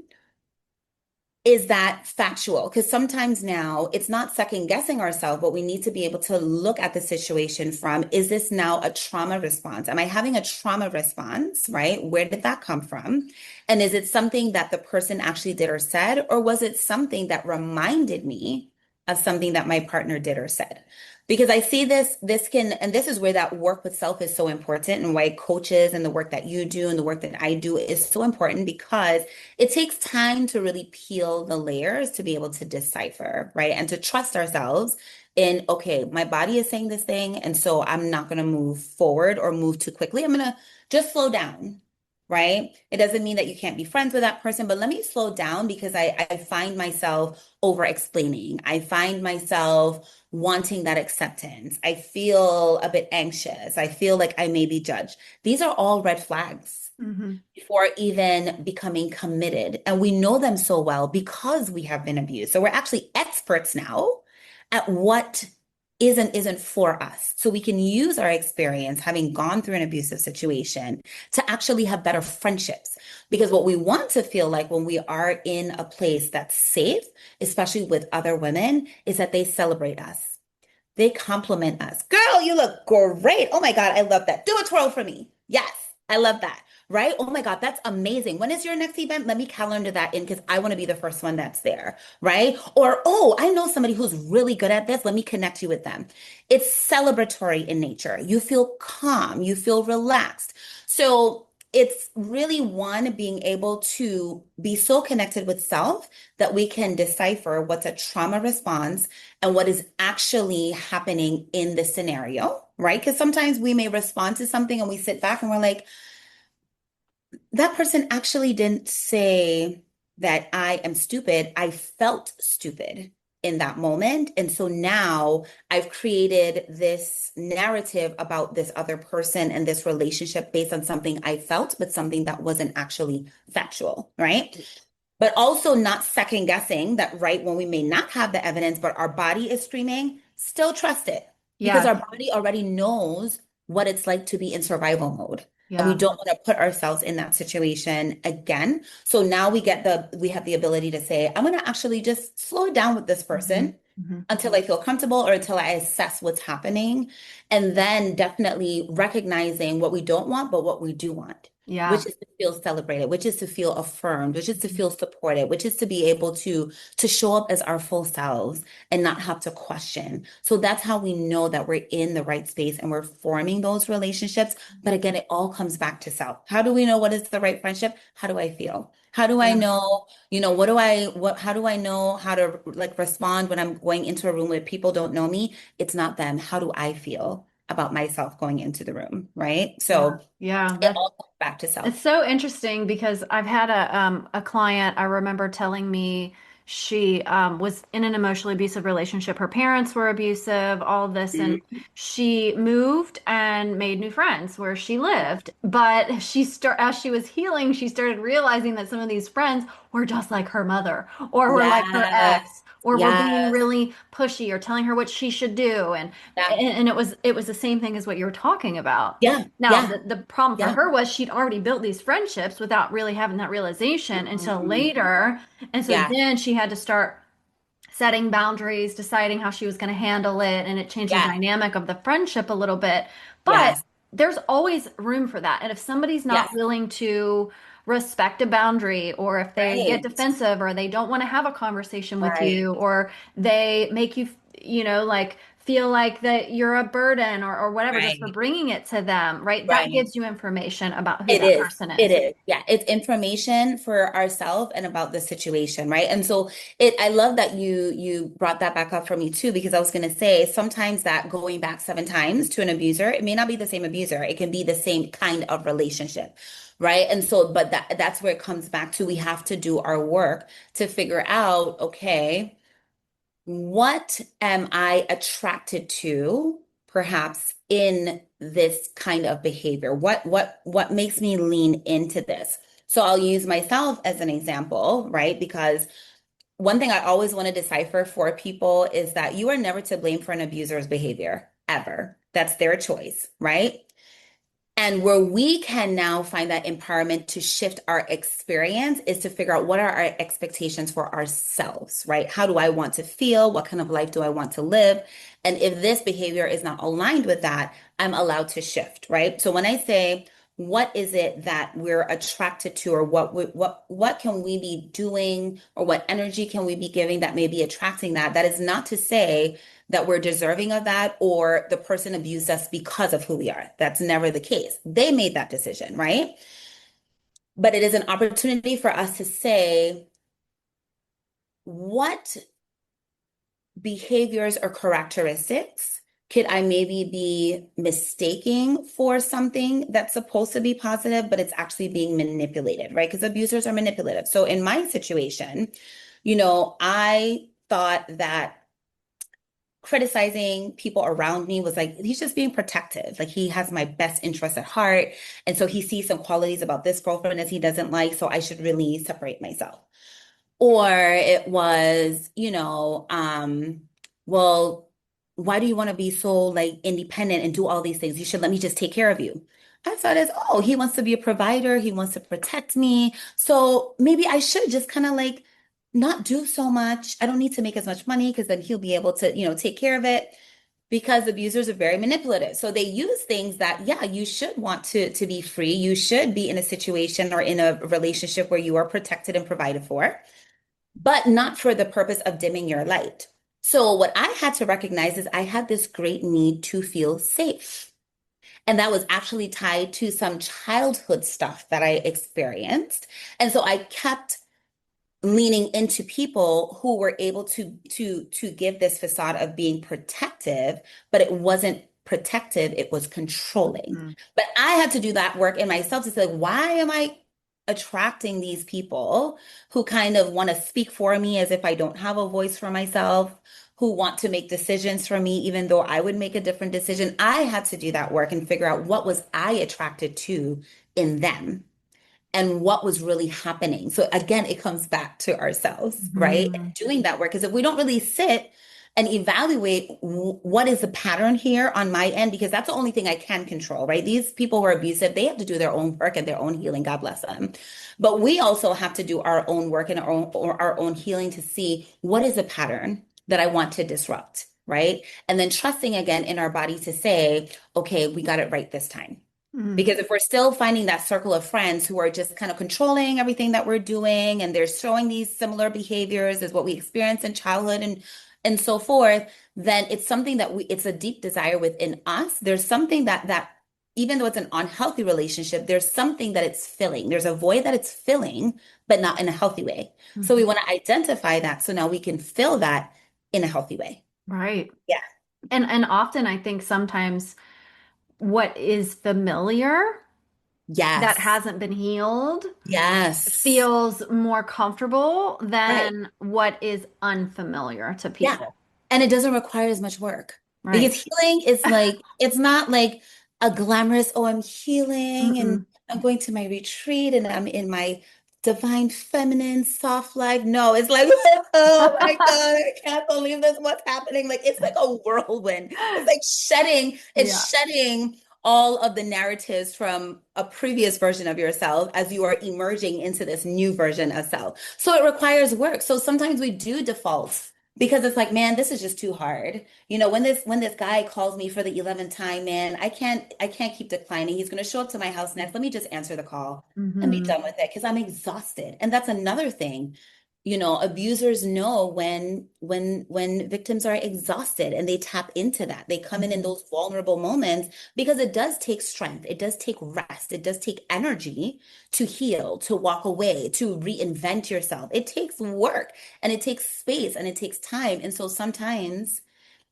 Is that factual? Because sometimes now it's not second guessing ourselves, but we need to be able to look at the situation from, is this now a trauma response? Am I having a trauma response, right? Where did that come from? And is it something that the person actually did or said, or was it something that reminded me of something that my partner did or said? Because I see and this is where that work with self is so important and why coaches and the work that you do and the work that I do is so important because it takes time to really peel the layers to be able to decipher, right? And to trust ourselves in, okay, my body is saying this thing, and so I'm not going to move forward or move too quickly. I'm going to just slow down, right? It doesn't mean that you can't be friends with that person, but let me slow down because I find myself over explaining. I find myself wanting that acceptance. I feel a bit anxious. I feel like I may be judged. These are all red flags Mm-hmm. before even becoming committed. And we know them so well because we have been abused. So we're actually experts now at what is and isn't for us. So we can use our experience having gone through an abusive situation to actually have better friendships. Because what we want to feel like when we are in a place that's safe, especially with other women, is that they celebrate us. They compliment us. Girl, you look great. Oh my God, I love that. Do a twirl for me. Yes, I love that. Right? Oh my God, that's amazing. When is your next event? Let me calendar that in because I want to be the first one that's there. Right? Or, oh, I know somebody who's really good at this. Let me connect you with them. It's celebratory in nature. You feel calm, you feel relaxed. So it's really one being able to be so connected with self that we can decipher what's a trauma response and what is actually happening in the scenario, right? Because sometimes we may respond to something and we sit back and we're like, that person actually didn't say that I am stupid. I felt stupid in that moment. And so now I've created this narrative about this other person and this relationship based on something I felt, but something that wasn't actually factual, right? But also not second guessing that right when we may not have the evidence, but our body is screaming, still trust it because Yes. our body already knows what it's like to be in survival mode. And we Yeah. don't want to put ourselves in that situation again. So now we have the ability to say, I'm going to actually just slow it down with this Mm-hmm. person Mm-hmm. until I feel comfortable or until I assess what's happening. And then definitely recognizing what we don't want, but what we do want, which Yeah. is to feel celebrated, which is to feel affirmed, which is to feel supported, which is to be able to show up as our full selves and not have to question. So that's how we know that we're in the right space and we're forming those relationships. But again, it all comes back to self. How do we know what is the right friendship? How do I feel? How do I Yeah. know, how do I know how to like respond when I'm going into a room where people don't know me? It's not them. How do I feel about myself going into the room, right? Yeah. So Yeah. it That all comes back to It's self. so interesting because I've had a client I remember telling me she was in an emotionally abusive relationship. Her parents were abusive, all of this, and Mhm. she moved and made new friends where she lived. But as she was healing, she started realizing that some of these friends were just like her mother, or were like her Yes. ex, or were being Yes. really pushy or telling her what she should do. Yeah. And it was the same thing as what you were talking about. Yeah. Now, Yeah. the problem for Yeah. her was she'd already built these friendships without really having that realization until Mhm. later. And so Yeah. then she had to start setting boundaries, deciding how she was going to handle it, and it changed the Yeah. dynamic of the friendship a little bit. But Yes. there's always room for that. And if somebody's not Yes. willing to respect a boundary, or if they get Right. defensive, or they don't want to have a conversation with Right. you, or they make you, like feel like that you're a burden or whatever just for Right. bringing it to them, right? That Right. gives you information about who It that is. person It is. is. Yeah. It's information for ourselves and about the situation, right? And so I love that you brought that back up for me too, because I was gonna say sometimes that going back 7 times to an abuser, it may not be the same abuser. It can be the same kind of relationship. Right. And so, but that's where it comes back to we have to do our work to figure out, okay, what am I attracted to, perhaps in this kind of behavior? What makes me lean into this? So I'll use myself as an example, right? Because one thing I always want to decipher for people is that you are never to blame for an abuser's behavior, ever. That's their choice, right? And where we can now find that empowerment to shift our experience is to figure out what are our expectations for ourselves, right? How do I want to feel? What kind of life do I want to live? And if this behavior is not aligned with that, I'm allowed to shift, right? So when I say, what is it that we're attracted to, or what can we be doing, or what energy can we be giving that may be attracting that? That is not to say that we're deserving of that or the person abused us because of who we are. That's never the case. They made that decision, right? But it is an opportunity for us to say, what behaviors or characteristics could I maybe be mistaking for something that's supposed to be positive, but it's actually being manipulated, right? Because abusers are manipulative. So in my situation, I thought that criticizing people around me was like, he's just being protective. Like he has my best interest at heart. And so he sees some qualities about this girlfriend as he doesn't like. So I should really separate myself. Or it was, well, why do you want to be so like independent and do all these things? You should let me just take care of you. I thought as, oh, he wants to be a provider. He wants to protect me. So maybe I should just kind of like not do so much. I don't need to make as much money because then he'll be able to, take care of it because abusers are very manipulative. So they use things that, yeah, you should want to be free. You should be in a situation or in a relationship where you are protected and provided for, but not for the purpose of dimming your light. So what I had to recognize is I had this great need to feel safe. And that was actually tied to some childhood stuff that I experienced. And so I kept leaning into people who were able to give this facade of being protective, but it wasn't protective, it was controlling. Mhm. But I had to do that work in myself to say, like, why am I attracting these people who kind of want to speak for me as if I don't have a voice for myself, who want to make decisions for me, even though I would make a different decision? I had to do that work and figure out what was I attracted to in them and what was really happening. So again, it comes back to ourselves, right? Mhm. Doing that work. Because if we don't really sit and evaluate what is the pattern here on my end, because that's the only thing I can control, right? These people who are abusive, they have to do their own work and their own healing. God bless them. But we also have to do our own work and our own healing to see what is a pattern that I want to disrupt, right? And then trusting again in our body to say, okay, we got it right this time. Mhm. Because if we're still finding that circle of friends who are just kind of controlling everything that we're doing and they're showing these similar behaviors as what we experienced in childhood and so forth, then it's something that it's a deep desire within us. There's something that even though it's an unhealthy relationship, there's something that it's filling. There's a void that it's filling, but not in a healthy way. So we Mhm. want to identify that so now we can fill that in a healthy way. Right. Yeah. And often I think sometimes what is familiar that Yes. hasn't been healed Yes. feels more comfortable Right. than what is unfamiliar to Yeah. people. And it doesn't require as much work because Right. healing is like, it's not like a glamorous, oh, I'm healing and Mm-mm. I'm going to my retreat and I'm in my divine feminine soft life. No, it's like, oh my God, I can't believe this. What's happening? Like, it's like a whirlwind. It's like Yeah. shedding all of the narratives from a previous version of yourself as you are emerging into this new version of self. So it requires work. So sometimes we do default because it's like, man, this is just too hard. When this guy calls me for the 11th time, man, I can't keep declining. He's going to show up to my house next. Let me just answer the call and be Hmm. done with it because I'm exhausted. And that's another thing. Abusers know when victims are exhausted and they tap into that. They come in Hmm. those vulnerable moments because it does take strength. It does take rest. It does take energy to heal, to walk away, to reinvent yourself. It takes work and it takes space and it takes time. And so sometimes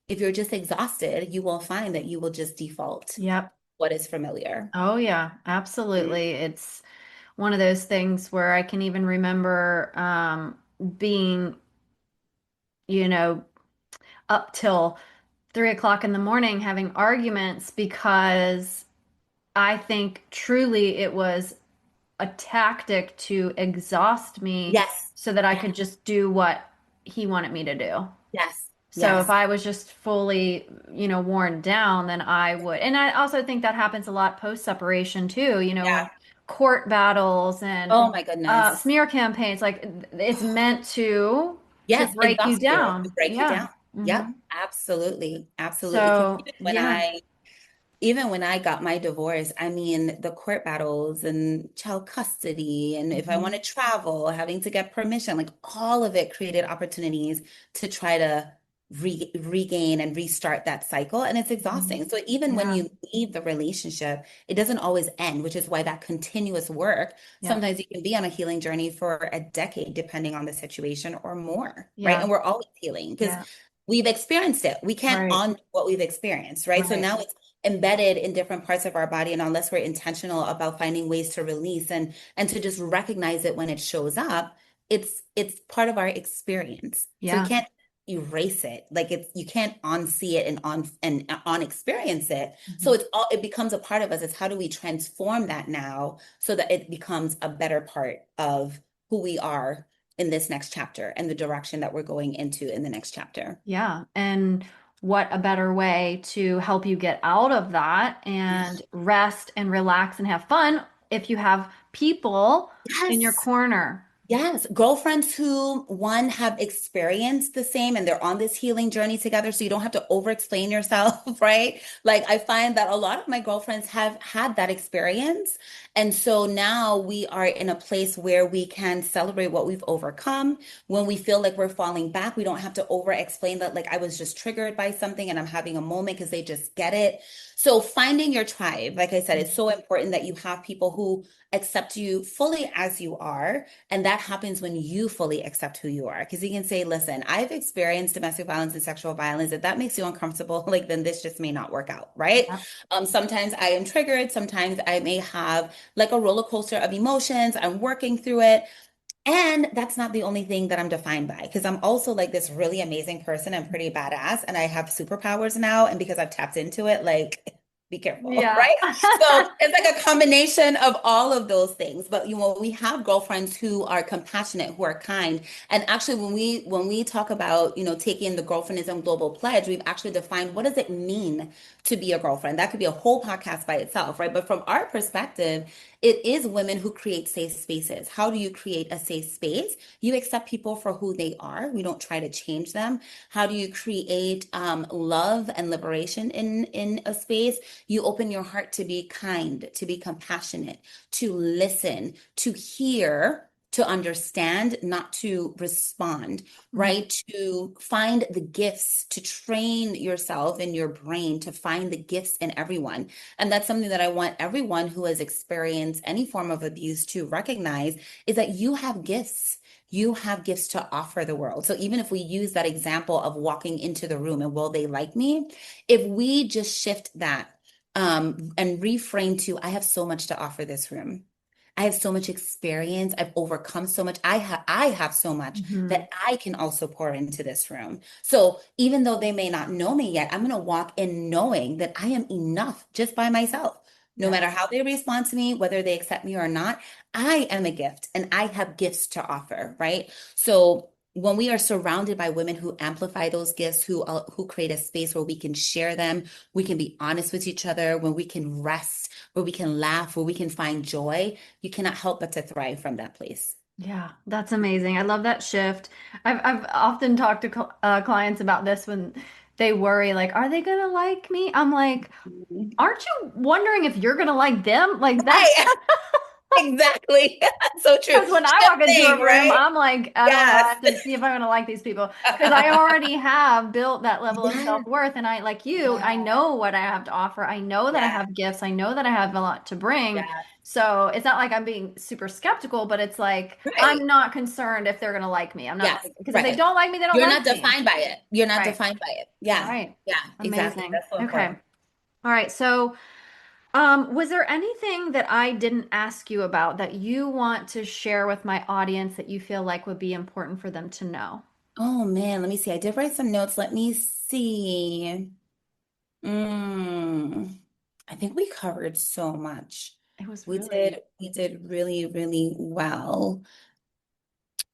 if you're just exhausted, you will find that you will just default Yep. what is familiar. Oh, yeah, absolutely. It's one of those things where I can even remember being, you know, up till 3 o'clock in the morning having arguments because I think truly it was a tactic to exhaust me Yes. so that I Yes. could just do what he wanted me to do. Yes. So if Yes. I was just fully, worn down, then I would. And I also think that happens a lot post separation too, Yeah. with court battles and Oh my goodness. smear campaigns. Like it's meant to Yes, break you exhaust you, to down. break you Yeah. down. Yep, Hmm. absolutely. Absolutely. 'Cause So yeah. even when I got my divorce, I mean, the court battles and child custody, and if I want Hmm. to travel, having to get permission, like all of it created opportunities to try to regain and restart that cycle. And it's Hmm. exhausting. So even when Yeah. you leave the relationship, it doesn't always end, which is why that continuous work, Yeah. sometimes you can be on a healing journey for a decade, depending on the situation or more, right? Yeah. And we're always healing because Yeah. we've experienced it. We can't Right. undo what we've experienced, right? So Right. now it's embedded in different parts of our body, and unless we're intentional about finding ways to release and to just recognize it when it shows up, it's part of our experience. So you Yeah. can't erase it. Like it's you can't unsee it and on experience it. So Hmm. it becomes a part of us. It's how do we transform that now so that it becomes a better part of who we are in this next chapter and the direction that we're going into in the next chapter. Yeah. And what a better way to help you get out of that and rest and relax and have fun if you have people in your Yes. corner. Yes, girlfriends who one have experienced the same and they're on this healing journey together, so you don't have to over-explain yourself, right? Like I find that a lot of my girlfriends have had that experience. And so now we are in a place where we can celebrate what we've overcome. When we feel like we're falling back, we don't have to over-explain that like I was just triggered by something and I'm having a moment because they just get it. So finding your tribe, like I said, it's so important that you have people who accept you fully as you are, and that happens when you fully accept who you are. Because you can say, listen, I've experienced domestic violence and sexual violence. If that makes you uncomfortable, like then this just may not work out, right? Yep. Sometimes I am triggered. Sometimes I may have like a roller coaster of emotions. I'm working through it. And that's not the only thing that I'm defined by, because I'm also like this really amazing person and pretty badass, and I have superpowers now. And because I've tapped into it, like, be careful, Yeah. right? So it's like a combination of all of those things. But we have girlfriends who are compassionate, who are kind. And actually, when we talk about, taking the Girlfriendism Global Pledge, we've actually defined what does it mean to be a girlfriend. That could be a whole podcast by itself, right? But from our perspective, it is women who create safe spaces. How do you create a safe space? You accept people for who they are. We don't try to change them. How do you create love and liberation in a space? You open your heart to be kind, to be compassionate, to listen, to hear, to understand, not to respond, Mhm. right? To find the gifts, to train yourself in your brain to find the gifts in everyone. And that's something that I want everyone who has experienced any form of abuse to recognize is that you have gifts. You have gifts to offer the world. So even if we use that example of walking into the room and will they like me? If we just shift that and reframe to, I have so much to offer this room. I have so much experience. I've overcome so much. I have so much Mhm. that I can also pour into this room. So even though they may not know me yet, I'm going to walk in knowing that I am enough just by myself. No Yeah. matter how they respond to me, whether they accept me or not, I am a gift and I have gifts to offer, right? So when we are surrounded by women who amplify those gifts, who create a space where we can share them, we can be honest with each other, when we can rest, where we can laugh, where we can find joy, you cannot help but to thrive from that place. Yeah, that's amazing. I love that shift. I've often talked to clients about this when they worry, like, are they gonna like me? I'm like, Mhm. aren't you wondering if you're gonna like them? Like that. Right. Exactly. So true. Because when I walk into a Shifting, room, right? I'm like, I don't know, I Yes. have to see if I'm gonna like these people. Because I already have built that level of Yes. self-worth. And I, like you, I Yes. know what I have to offer. I know that I Yes. have gifts. I know that I have a lot to bring. Yes. So it's not like I'm being super skeptical, but it's like, Right. I'm not concerned if they're gonna like me. I'm not Yes. like, because if they Right. don't like me, they don't You're like not me. defined by it. You're not Right. defined by it. Yeah. Right. Yeah. Exactly. Amazing. That's so Okay. important. All right. So, was there anything that I didn't ask you about that you want to share with my audience that you feel like would be important for them to know? Oh man, let me see. I did write some notes. Let me see. Mm, I think we covered so much. It was We really, did really, really well.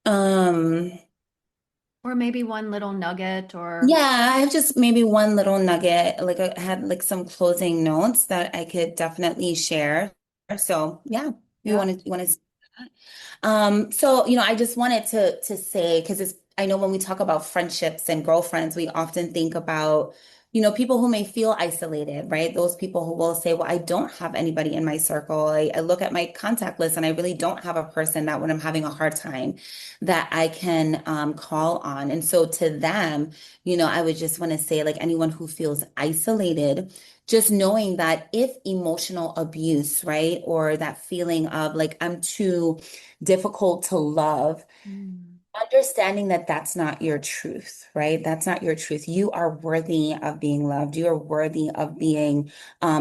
Um, or maybe one little nugget or, yeah, I have just maybe one little nugget. Like I had like some closing notes that I could definitely share. So yeah, yeah. you want to so I just wanted to say because it's I know when we talk about friendships and girlfriends, we often think about, people who may feel isolated, right? Those people who will say, well, I don't have anybody in my circle. I look at my contact list and I really don't have a person that when I'm having a hard time that I can call on. And so to them, I would just want to say, like anyone who feels isolated, just knowing that if emotional abuse, right, or that feeling of like I'm too difficult to love, Mm. understanding that that's not your truth, right? That's not your truth. You are worthy of being loved. You are worthy of being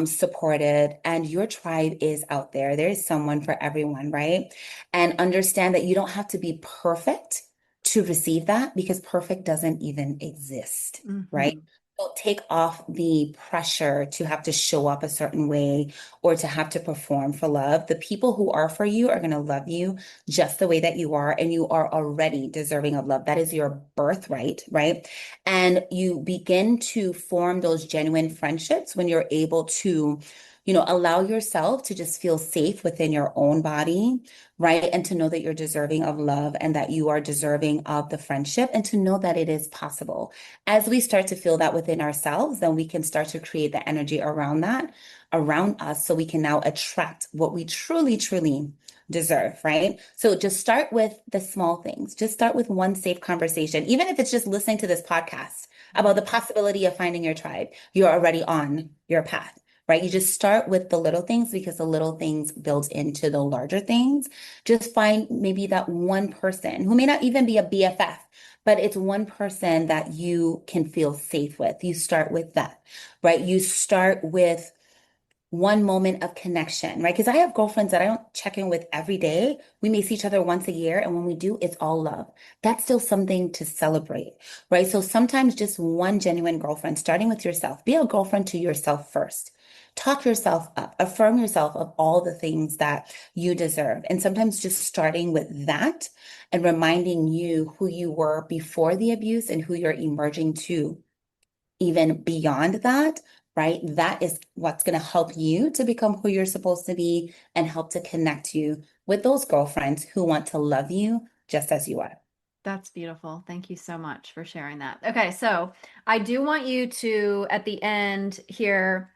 supported, and your tribe is out there. There is someone for everyone, right? And understand that you don't have to be perfect to receive that because perfect doesn't even exist, right? Hmm. So take off the pressure to have to show up a certain way or to have to perform for love. The people who are for you are going to love you just the way that you are, and you are already deserving of love. That is your birthright, right? And you begin to form those genuine friendships when you're able to, allow yourself to just feel safe within your own body, right? And to know that you're deserving of love and that you are deserving of the friendship and to know that it is possible. As we start to feel that within ourselves, then we can start to create the energy around that, around us, so we can now attract what we truly, truly deserve, right? So just start with the small things. Just start with one safe conversation. Even if it's just listening to this podcast about the possibility of finding your tribe, you're already on your path, right? You just start with the little things because the little things build into the larger things. Just find maybe that one person who may not even be a BFF, but it's one person that you can feel safe with. You start with that, right? You start with one moment of connection, right? Because I have girlfriends that I don't check in with every day. We may see each other once a year, and when we do, it's all love. That's still something to celebrate, right? So sometimes just one genuine girlfriend, starting with yourself, be a girlfriend to yourself first. Talk yourself up, affirm yourself of all the things that you deserve. And sometimes just starting with that and reminding you who you were before the abuse and who you're emerging to even beyond that, right? That is what's going to help you to become who you're supposed to be and help to connect you with those girlfriends who want to love you just as you are. That's beautiful. Thank you so much for sharing that. Okay, so I do want you to, at the end here,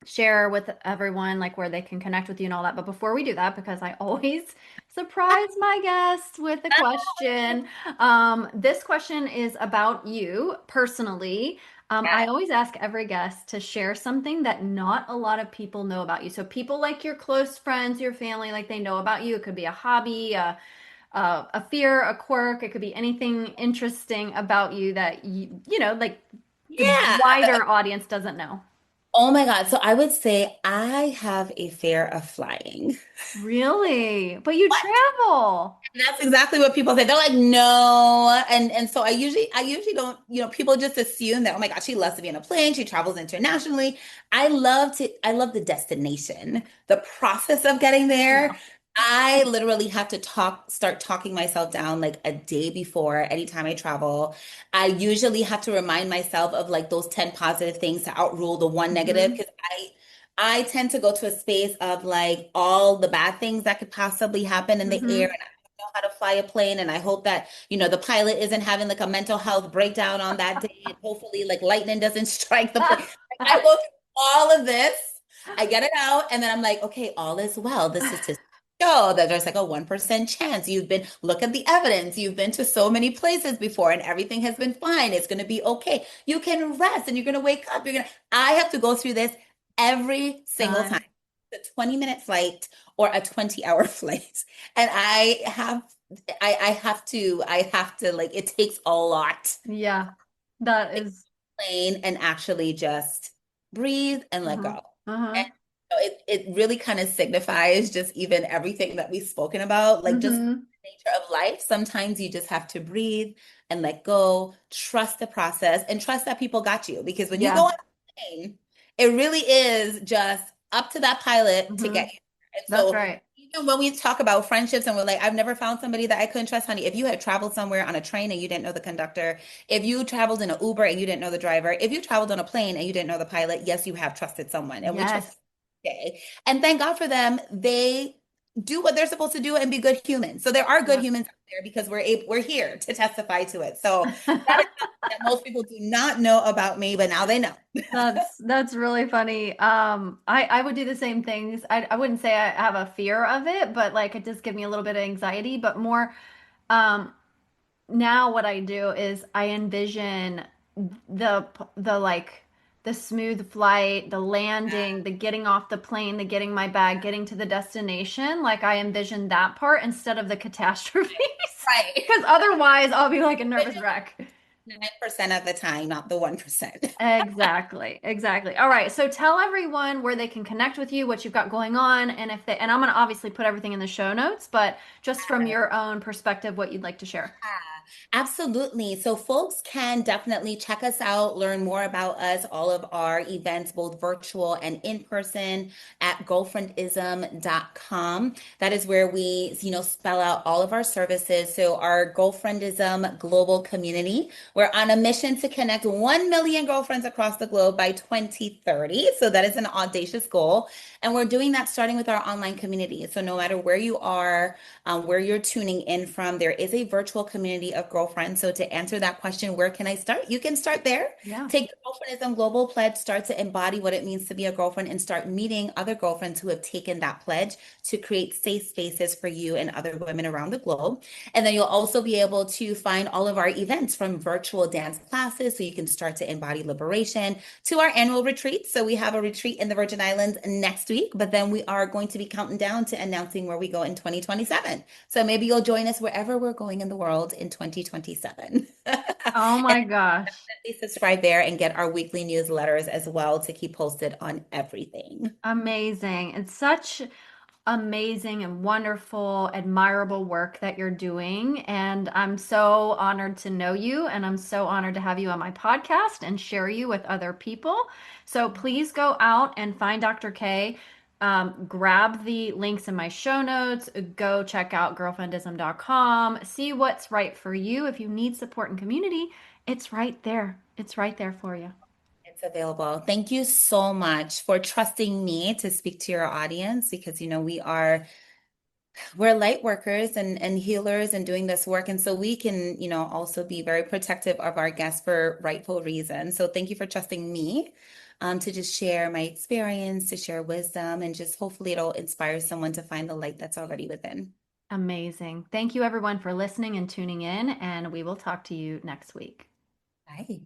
share with everyone like where they can connect with you and all that. But before we do that, because I always surprise my guests with a question, this question is about you personally. I always ask every guest to share something that not a lot of people know about you. So people like your close friends, your family, like they know about you. It could be a hobby, a fear, a quirk. It could be anything interesting about you that like the Yeah. wider audience doesn't know. Oh my God. So I would say I have a fear of flying. Really? But you travel. And that's exactly what people say. They're like, no. And so I usually don't, people just assume that, oh my God, she loves to be on a plane, she travels internationally. I love the destination, the process of getting there. Yeah. I literally have to start talking myself down like a day before anytime I travel. I usually have to remind myself of like those 10 positive things to outrule the one negative Hmm. because I tend to go to a space of like all the bad things that could possibly happen in the air Hmm. know how to fly a plane, and I hope that the pilot isn't having like a mental health breakdown on that day, and hopefully like lightning doesn't strike the plane. Like, I go through all of this, I get it out, and then I'm like, okay, all is well. The statistics show that there's like a 1% chance. Look at the evidence, you've been to so many places before and everything has been fine. It's going to be okay. You can rest and you're going to wake up. I have to go through this every single time. Time. A 20-minute flight or a 20-hour flight. And I have to like it takes a lot Yeah. That is. plane and actually just breathe and let Uh-huh. go. And Uh-huh. it really kind of signifies just even everything that we've spoken about, like just Hmm. the nature of life. Sometimes you just have to breathe and let go, trust the process, and trust that people got you. Because when you go Yeah. on a plane, it really is just up to that pilot to Hmm. get you. And That's so right. even when we talk about friendships and we're like, I've never found somebody that I couldn't trust, honey. If you had traveled somewhere on a train and you didn't know the conductor, if you traveled in an Uber and you didn't know the driver, if you traveled on a plane and you didn't know the pilot, yes, you have trusted someone. And we trust Yes. today. And thank God for them. They do what they're supposed to do and be good humans. So there are good Yep. humans out there because we're here to testify to it. So that is something that most people do not know about me, but now they know. That's really funny. I would do the same things. I wouldn't say I have a fear of it, but like it does give me a little bit of anxiety, but more um now what I do is I envision the like the smooth flight, the landing, the getting off the plane, the getting my bag, getting to the destination. Like I envision that part instead of the catastrophes. Right. Because otherwise I'll be like a Which nervous is wreck. 9% of the time, not the 1%. Exactly. Exactly. All right. So tell everyone where they can connect with you, what you've got going on, and if they, and I'm going to obviously put everything in the show notes, but just from your own perspective, what you'd like to share. Yeah, absolutely. So, folks can definitely check us out, learn more about us, all of our events, both virtual and in person, at girlfriendism.com. That is where we, spell out all of our services. So, our Girlfriendism global community, we're on a mission to connect 1 million girlfriends across the globe by 2030. So, that is an audacious goal. And we're doing that starting with our online community. So, no matter where you are, where you're tuning in from, there is a virtual community of girlfriends. So to answer that question, where can I start? You can start there. Yeah. Take the Girlfriendism Global Pledge, start to embody what it means to be a girlfriend, and start meeting other girlfriends who have taken that pledge to create safe spaces for you and other women around the globe. And then you'll also be able to find all of our events, from virtual dance classes, so you can start to embody liberation, to our annual retreats. So we have a retreat in the Virgin Islands next week, but then we are going to be counting down to announcing where we go in 2027. So maybe you'll join us wherever we're going in the world in 2027. Oh And my gosh. please subscribe there and get our weekly newsletters as well to keep posted on everything. Amazing. It's such amazing and wonderful, admirable work that you're doing. And I'm so honored to know you. And I'm so honored to have you on my podcast and share you with other people. So please go out and find Dr. K. Grab the links in my show notes. Go check out girlfriendism.com. See what's right for you. If you need support and community, it's right there. It's right there for you. It's available. Thank you so much for trusting me to speak to your audience, because we're light workers and healers and doing this work. And so we can, also be very protective of our guests for rightful reasons. So thank you for trusting me, to just share my experience, to share wisdom, and just hopefully it'll inspire someone to find the light that's already within. Amazing. Thank you, everyone, for listening and tuning in, and we will talk to you next week. Bye.